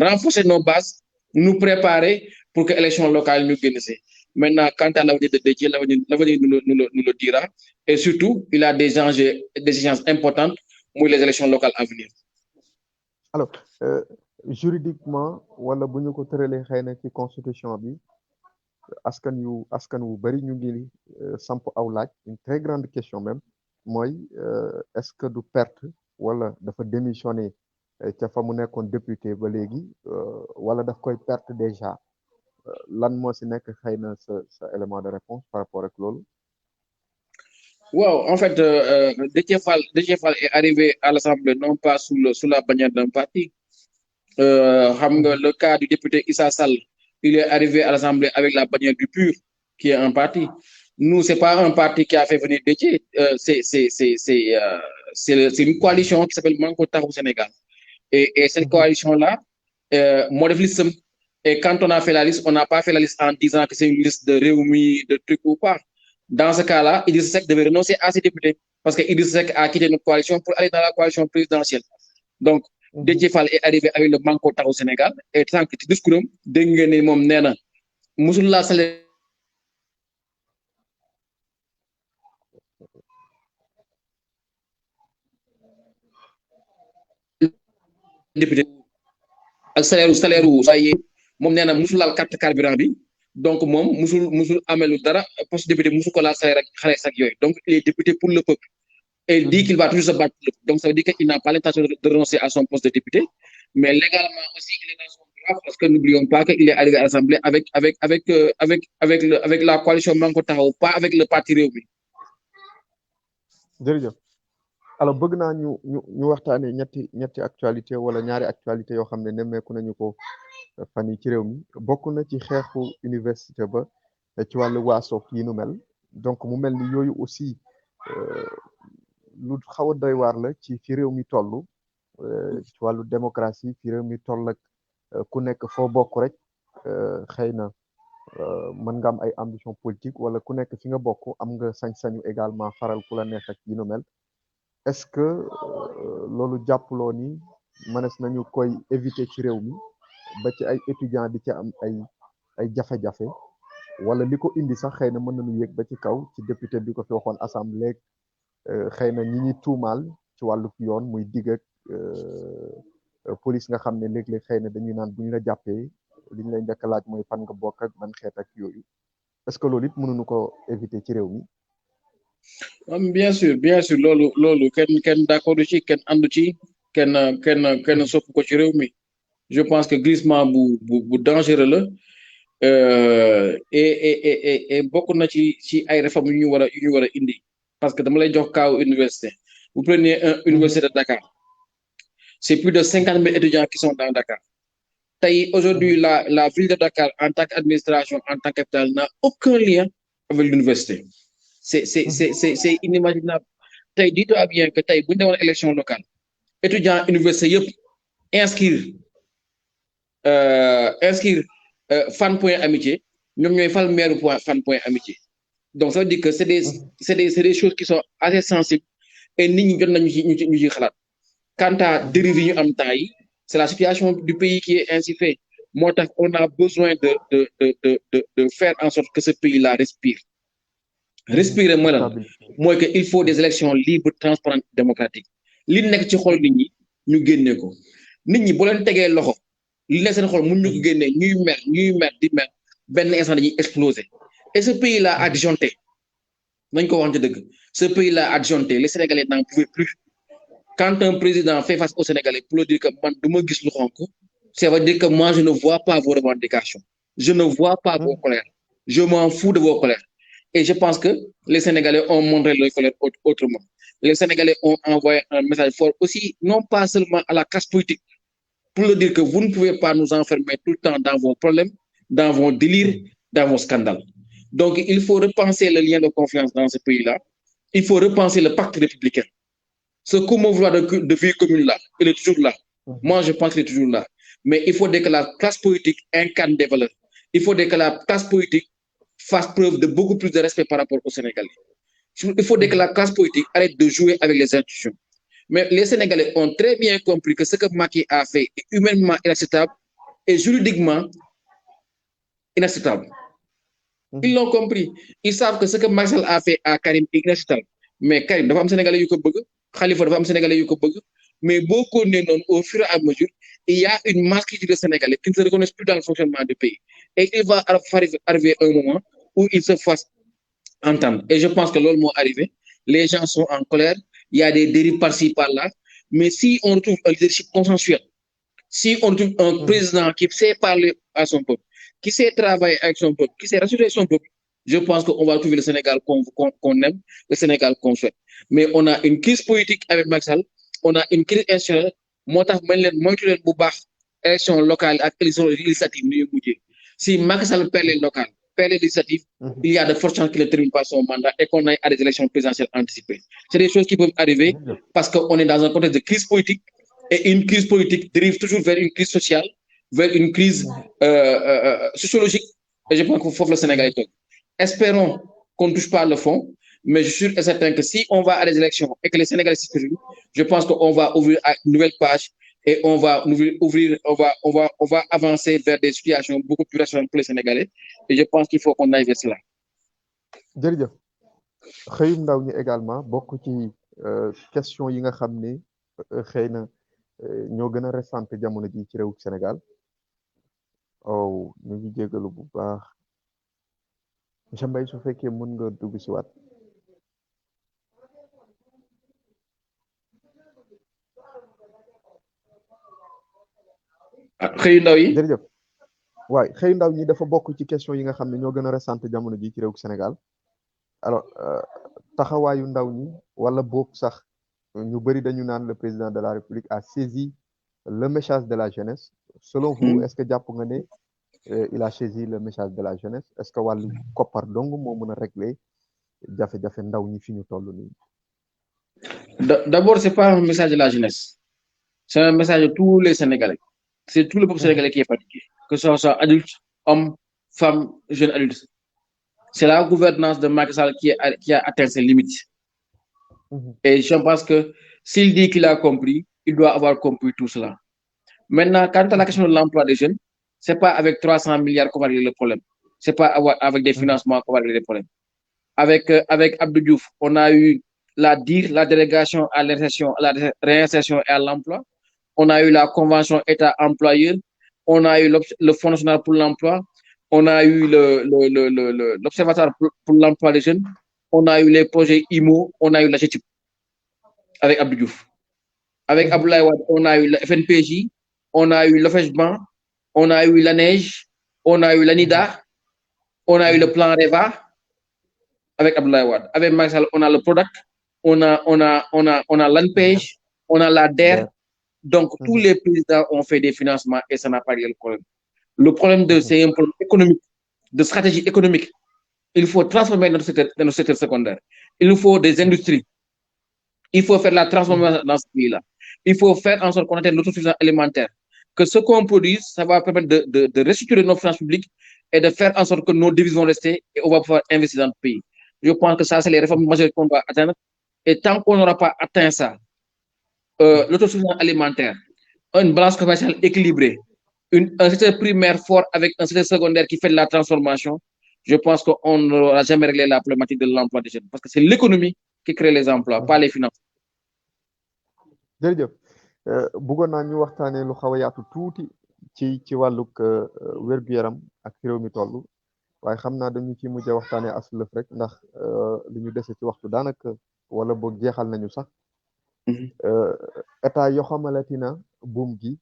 renforcer nos bases nous préparer pour que élection locale ñu génn ci. Maintenant, quant à l'avenir de Déthié, l'avenir nous le dira. Et surtout, il a des enjeux, des échéances importantes pour les élections locales à venir. Alors, juridiquement, wala bu ñu ko tëralee xëy na ci constitution bi askan wu bari ñu ngi samp aw laaj une très grande question même mooy est-ce que du perte wala dafa démissionner ca fa mu nekkoon député ba léegi wala daf koy perte déjà. Lan moo si nekk xëy na sa élément de réponse par rapport ak loolu. Wow, en fait, Déthié Fall est arrivé à l'Assemblée non pas sous la bannière d'un parti. Le cas du député Issa Sall, il est arrivé à l'Assemblée avec la bannière du PUR, qui est un parti. Nous, c'est pas un parti qui a fait venir Déthié, c'est une coalition qui s'appelle Manko Taxawu Sénégal. Et cette coalition-là, moo def liste. Et quand on a fait la liste, on n'a pas fait la liste en disant que c'est une liste de Rewmi, de trucs ou pas. Dans ce cas-là, Idrissa Seck devait renoncer à ses députés parce que Idrissa Seck a quitté notre coalition pour aller dans la coalition présidentielle. Donc, Déthié Fall est arrivé avec le Manko Taxawu Sénégal et tant que ci discours am dégg ngeen ne moom nee na musul laa sale député ak salaire moom nee na musul laal carte carburant bi donc moom musul amelu dara poste député musul ko laal salaire ak xale ak yooyu donc il est député pour le peuple et il dit qu'il va toujours se battre pour le peuple donc ça veut dire qu'il n'a pas l'intention de renoncer à son poste de député mais légalement aussi il est dans son droit parce que n'oublions pas qu'il est arrivé à l'Assemblée avec la coalition Manko Taxawu pas avec le parti Rewmi. jërëjëf alors bëgg naa ñu waxtaanee ñetti actualité wala ñaari actualité yoo xam ne nemmeeku nañu ko fan yi ci réew mi bokk na ci xeexu université ba ci wàllu waasof yi nu mel donc mu mel ni yooyu aussi lu xaw a doy waar la ci fi réew mi toll ci wàllu démocratie fi réew mi toll ak ku nekk foo bokk rek xëy na mën nga am ay ambition politique wala ku nekk fi nga bokk am nga sañ-sañu également faral ku la neex ak yi nu mel est-ce que loolu jàppaloo ni mënees nañu koy éviter ci réew mi ba ci ay étudiants di ci am ay jafe-jafe wala li ko indi sax xëy na mën nañu yéeg ba ci kaw ci député bi ko fi waxoon assemblée xëy na ñi ñuy tuumaal ci wàllu yoon muy digg ak police nga xam ne léeg-léeg xëy na dañuy naan bu ñu la jàppee li ñu lay njëkk a laaj mooy fan nga bokk ak ban xeet ak yooyu est-ce que loolu it mënuñu ko éviter ci réew mi. Bien sûr loolu kenn d'accord ci kenn àndu ci kenn sopp ko ci réew mi je pense que glissement bu dangereux la et bokk na ci ay réformes yu ñu war a indi parce que dama lay jox kaaw université Vous prenez l'université de Dakar, c'est plus de 50 000 étudiants qui sont dans Dakar. Aujourd'hui, la ville de Dakar, en tant qu'administration, en tant que capitale, n'a aucun lien avec l'université. C'est inimaginable. Dis-toi bien que bu ñu demoon élection locale étudiants université yëpp inscrire Fann Point Amitié ñoom ñooy fal maire Fann Point Amitié. Donc ça veut dire que c'est des choses qui sont assez sensibles et nit ñi jot nañu ñu ci xalaat. Quant à dérive yi ñu am temps yi, c'est la situation du pays qui est ainsi fait. Moi, on a besoin de faire en sorte que ce pays-là respire. Respirer moi qu'il faut des élections libres, transparentes, démocratiques. Li nekk ci xol nit ñi ñu génné ko. Nit ñi bu leen tegee loxo li nekk seen xol mun ñu ko génné ñuy mer di mer benn instant dañuy exploser. Et ce pays-là a disjoncté. Nañ ko wax dëgg. Ce pays-là a disjoncté. Les Sénégalais n'en pouvaient plus. Quand un président fait face aux Sénégalais pour leur dire que man du ma gis lu xonk, ça veut dire que moi je ne vois pas vos revendications. Je ne vois pas vos colères. Je m'en fous de vos colères. Et je pense que les Sénégalais ont montré leur colère autrement. Les Sénégalais ont envoyé un message fort aussi, non pas seulement à la classe politique, pour leur dire que vous ne pouvez pas nous enfermer tout le temps dans vos problèmes, dans vos délires, dans vos scandales. Donc, il faut repenser le lien de confiance dans ce pays-là. Il faut repenser le pacte républicain. Ce commun-vouloir de vie commune-là, il est toujours là. Moi, je pense qu'il est toujours là. Mais il faudrait que la classe politique incarne des valeurs. Il faudrait que la classe politique fasse preuve de beaucoup plus de respect par rapport aux Sénégalais. Il faudrait que la classe politique arrête de jouer avec les institutions. Mais les Sénégalais ont très bien compris que ce que Macky a fait est humainement inacceptable et juridiquement inacceptable. Ils l'ont compris. Ils savent que ce que Macky Sall a fait à Karim est inacceptable. Mais Karim, dafa am Sénégalais yu ko bëgg, Khalifa dafa am Sénégalais yu ko bëgg, mais beaucoup de non au fur et à mesure, il y a une masse critique de Sénégalais qui ne se reconnaissent plus dans le fonctionnement du pays. Et il va arriver un moment où ils se fassent entendre. Et je pense que l'homme est arrivé. Les gens sont en colère. Il y a des dérives par-ci, par-là. Mais si on retrouve un leadership consensuel, si on retrouve un président qui sait parler à son peuple, qui sait travailler avec son peuple, qui sait rassurer son peuple, je pense qu'on va trouver le Sénégal qu'on aime, le Sénégal qu'on souhaite. Mais on a une crise politique avec Macky Sall, on a une crise institutionnelle. Moo tax mañ leen moytu leen bu baax élection locale ak élection législative ni ñu mujjee. Si Macky Sall perd les locales, perd les législatives, il y a de fortes chances qu'il ne termine pas son mandat et qu'on aille à des élections présidentielles anticipées. C'est des choses qui peuvent arriver parce qu'on est dans un contexte de crise politique et une crise politique dérive toujours vers une crise sociale, vers une crise sociologique. Et je pense qu'il faut que le Sénégal est. Espérons qu'on ne touche pas le fond, mais je suis sûr et certain que si on va à des élections et que les Sénégalais s'expriment, je pense qu'on va ouvrir une nouvelle page et on va avancer vers des situations beaucoup plus rassurantes pour les Sénégalais. Et je pense qu'il faut qu'on aille vers cela. jërëjëf xëyum ndaw ñi également bokk ci question yi nga xam ne xëy na ñoo gën a récente jamono ji ci réewu Sénégal ñu ngi jégalu bu baax monsieur Mbaye su fekkee mën nga dugg si waat xëyu ndaw yi jërëjëf waaye xëyu ndaw ñi dafa bokk ci question yi nga xam ne ñoo gën a récente jamono ji ci réewu Sénégal alors taxawaayu ndaw ñi wala boog sax ñu bëri dañu naan le président de la République a saisi le message de la jeunesse selon vous est-ce que jàpp nga ne il a saisi le message de la jeunesse est-ce que wàllu koppar dong moo mën a régler jafe-jafe ndaw ñi fi ñu toll nii. D'abord, c'est pas un message de la jeunesse, c'est un message de tous les Sénégalais. C'est tout le peuple sénégalais qui est fatigué, que ce soit adultes, hommes, femmes, jeunes adultes. C'est la gouvernance de Macky Sall qui a atteint ses limites. Et je pense que s'il dit qu'il a compris, il doit avoir compris tout cela. Maintenant, quant à la question de l'emploi des jeunes, c'est pas avec 300 milliards qu'on va régler le problème. C'est pas avec des financements qu'on va régler le problème. Avec Abdou Diouf, on a eu la délégation à la réinsertion et à l'emploi. On a eu la convention État-employeur. On a eu le Fonds national pour l'emploi. On a eu l'Observatoire pour l'emploi des jeunes. On a eu les projets IMO. On a eu la GTIP avec Abdou Diouf. Avec Abdoulaye Wade, on a eu le FNPJ. On a eu l'OFEJBAN. On a eu la Neige. On a eu l'ANIDA. On a eu le plan REVA avec Abdoulaye Wade. Avec Macky Sall, on a le PRODAC. on a l'ANPEJ, on a la DER. Donc, tous les présidents ont fait des financements et ça n'a pas réglé le problème. Le problème, c'est un problème économique, de stratégie économique. Il faut transformer notre secteur secondaire. Il nous faut des industries. Il faut faire la transformation dans ce pays-là. Il faut faire en sorte qu'on atteigne l'autosuffisance alimentaire. Que ce qu'on produise, ça va permettre de restructurer nos finances publiques et de faire en sorte que nos devises vont rester et on va pouvoir investir dans le pays. Je pense que ça, c'est les réformes majeures qu'on doit atteindre. Et tant qu'on n'aura pas atteint ça, l'autosuffisance alimentaire, une balance commerciale équilibrée, un secteur primaire fort avec un secteur secondaire qui fait de la transformation, je pense qu'on n'aura jamais réglé la problématique de l'emploi des jeunes. Parce que c'est l'économie qui crée les emplois, pas les finances. jërëjëf bëggoon naa ñu waxtaanee lu xaw a yaatu tuuti ci wàllug wér-gu-yaram ak réew mi toll waaye xam naa dañu ci mujj a waxtaanee aslëf rek ndax li ñu dese ci waxtu daanaka wala boog jeexal nañu sax état yoo xamalati na buum gi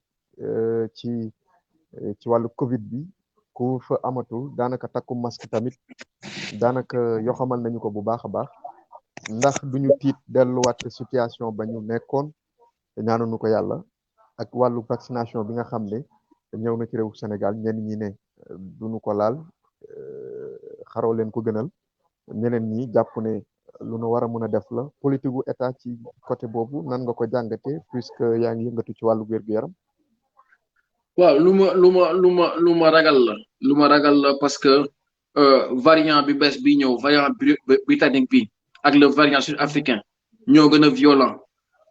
ci wàllu Covid bi ku fa amatul daanaka takku masque tamit daanaka yoo xamal nañu ko bu baax a baax ndax duñu tiit delluwaat situation ba ñu nekkoon ñaanuñu ko yàlla ak wàllu vaccination bi nga xam ne ñëw na ci réewu Sénégal ñenn ñi ne duñu ko laal xaroo leen ko gënal ñeneen ñi jàpp ne lu nu war a mën a def la politique gu état ci côté boobu nan nga ko jàngate puisque yaa ngi yëngatu ci wàllu wér-gu-yaram. waaw lu ma ragal la parce que variant bi bees bi ñëw variant britannique bi ak le variant sud-africain ñoo gën a violent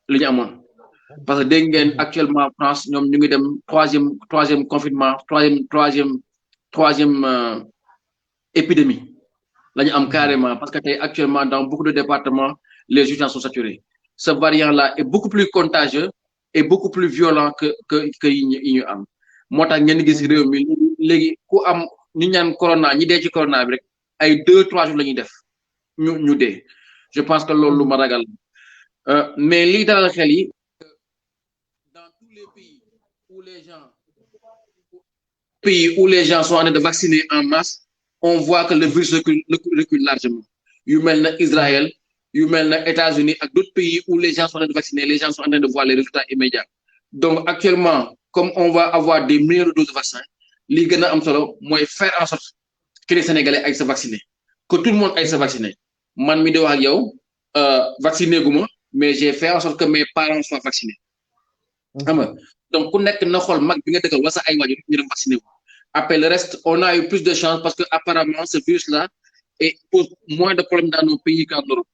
li ñu amoon parce que dégg ngeen actuellement France ñoom ñu ngi dem troisième confinement troisième épidémie la ñu am carrément parce que tey actuellement dans beaucoup de départements les urgences sont saturées ce variant là est beaucoup plus contagieux et beaucoup plus violent que yi ñu am moo tax ngeen gis réew mi léegi ku am ñu ñaan corona ñi dee ci corona bi rek ay 2-3 jours la ñuy def ñu dee je pense que loolu lu ma ragal mais lii dalal xel yi dans tous les pays où les gens sont en train de vacciner en masse on voit que le virus recule largement yu mel na Israël yu mel na États-Unis ak d'autres pays où les gens sont en train de vacciner les gens sont en train de voir les résultats immédiats donc actuellement comme on va avoir des millions de doses de vaccin li gën a am solo mooy faire en sorte que les Sénégalais aillent se vacciner que tout le monde aille se vacciner man mi di wax ak yow vacciné gu ma mais j'ai fait en sorte que mes parents soient vaccinés xam nga donc ku nekk na xool mag bi nga dëkkal wala sa ay waajur ñu dem vacciné wu après le reste on a eu plus de chance parce que apparemment ce virus là pose moins de problèmes dans nos pays qu'en Europe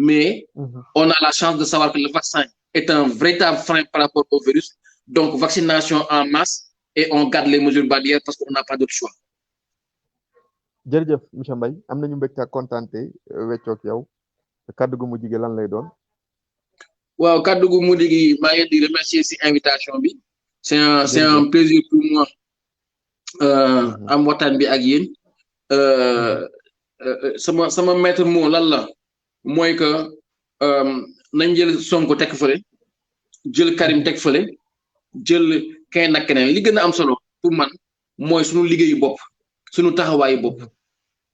mais on a la chance de savoir que le vaccin est un véritable frein par rapport au virus donc vaccination en masse et on garde les mesures barrières parce qu'on n'a pas d'autre choix. jërëjëf monsieur Mbaye am nañu mbégte ak kontaante weccoog yow kaddu gu mujj gi lan lay doon. waaw kaddu gu mujj gi maa ngi di remercier ci invitation bi c'est un plaisir pour moi am waxtaan bi ak yéen sama maître mot lan la mooy que nañ jël Sonko teg fële jël Karim teg fële jël keneen ak keneen li gën a am solo pour man mooy suñu liggéeyu bopp suñu taxawaayu bopp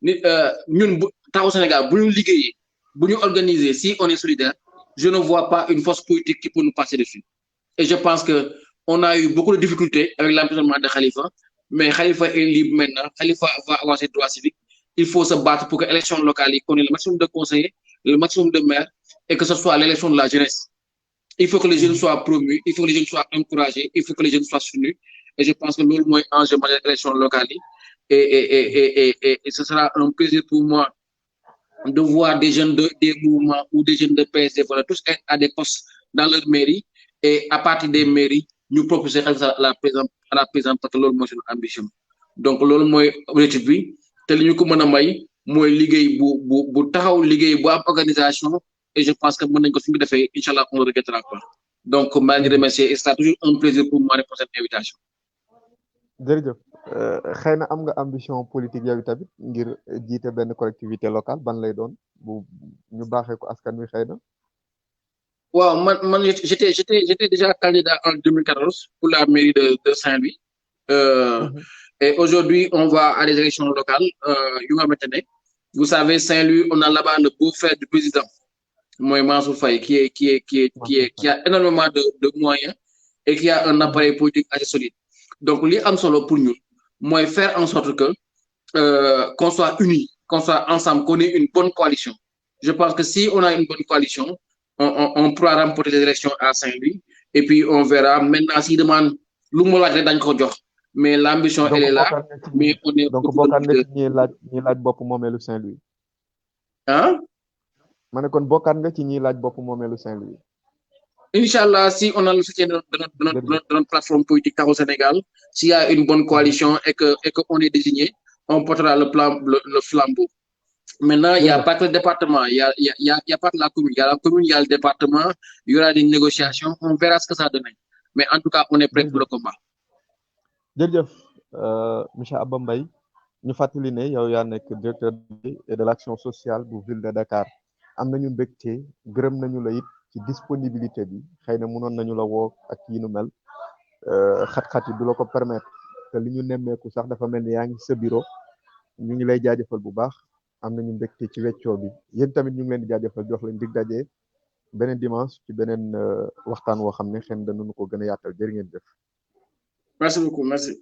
nit ñun bu taxaw Sénégal bu ñu liggéeyee bu ñu organiser si on est solidaire je ne vois pas une force politique qui peut nous passer dessus et je pense que on a eu beaucoup de difficultés avec l'emprisonnement de Khalifa mais Khalifa est libre maintenant Khalifa va avoir ses droits civiques il faut se battre pour que l'élection locale yi qu'on ait le maximum de conseillers le maximum de maires et que ce soit l'élection de la jeunesse il faut que les jeunes soient promus il faut que les jeunes soient encouragés il faut que les jeunes soient soutenus et je pense que loolu mooy enjeu majeur élection locale yi et ce sera un plaisir pour moi de voir des jeunes des mouvements ou des jeunes de PSD voilà tous être à des postes dans leur mairie et à partir des mairies ñu proposer à la présidente parce que loolu mooy suñu ambition donc loolu mooy objectif bi te li ñu ko mën a may mooy liggéey bu taxaw liggéey bu am organisation et je pense que mën nañ ko suñu defee inchallah on ne regrettera pas donc maa ngi remercier et c'est toujours un plaisir pour moi de pour cette invitation. jërëjëf xëy na am nga ambition politique yow tamit ngir jiite benn collectivité locale ban lay doon bu ñu baaxee ko askan wi xëy na. waaw man j'étais déjà candidat en 2014 pour la mairie de Saint-Louis et aujourd'hui on va à des élections locales yu nga xamante ne vous savez Saint-Louis on a là-bas le beau-frère du président Moi, Mansour Faye, qui a énormément de moyens et qui a un appareil politique assez solide. Donc, li am solo pour nous, moi, faire en sorte que qu'on soit unis, qu'on soit ensemble, qu'on ait une bonne coalition. Je pense que si on a une bonne coalition, on pourra remporter les élections à Saint-Louis et puis on verra. Maintenant, s'il demande mais l'ambition, elle est là. Mais on est donc beaucoup de bokkaat nga leaders. ci ñi laaj bopp moomeelu Saint-Louis. Hein? ma ne kon bokkaat nga ci ñi laaj bopp moomeelu Saint-Louis. Inch'Allah, si on a le soutien de notre plateforme politique au Sénégal, s'il y a une bonne coalition et qu'on est désigné, on portera le flambeau. Maintenant, il n'y a pas que le département, il y a pas que la commune. Il y a la commune, il y a le département, il y aura des négociations, on verra ce que ça donne. Mais en tout cas, on est prêt pour le combat. jërëjëf monsieur Abba Mbaye ñu fàttali ne yow yaa nekk directeur et de l'action sociale bu ville de Dakar am nañu mbégte gërëm nañu la it ci disponibilité bi xëy na mënoon nañu la woo ak yi nu mel xat-xat yi du la ko permettre te li ñu nemmeeku sax dafa mel ni yaa ngi sa bureau ñu ngi lay jaajëfal bu baax am nañu mbégte ci weccoo bi yéen tamit ñu ngi leen di jaajëfal jox leen dig daje beneen dimanche ci beneen waxtaan woo xam ne xëy na danañu ko gën a yaatal jërë ngeen jëf. Merci beaucoup, merci.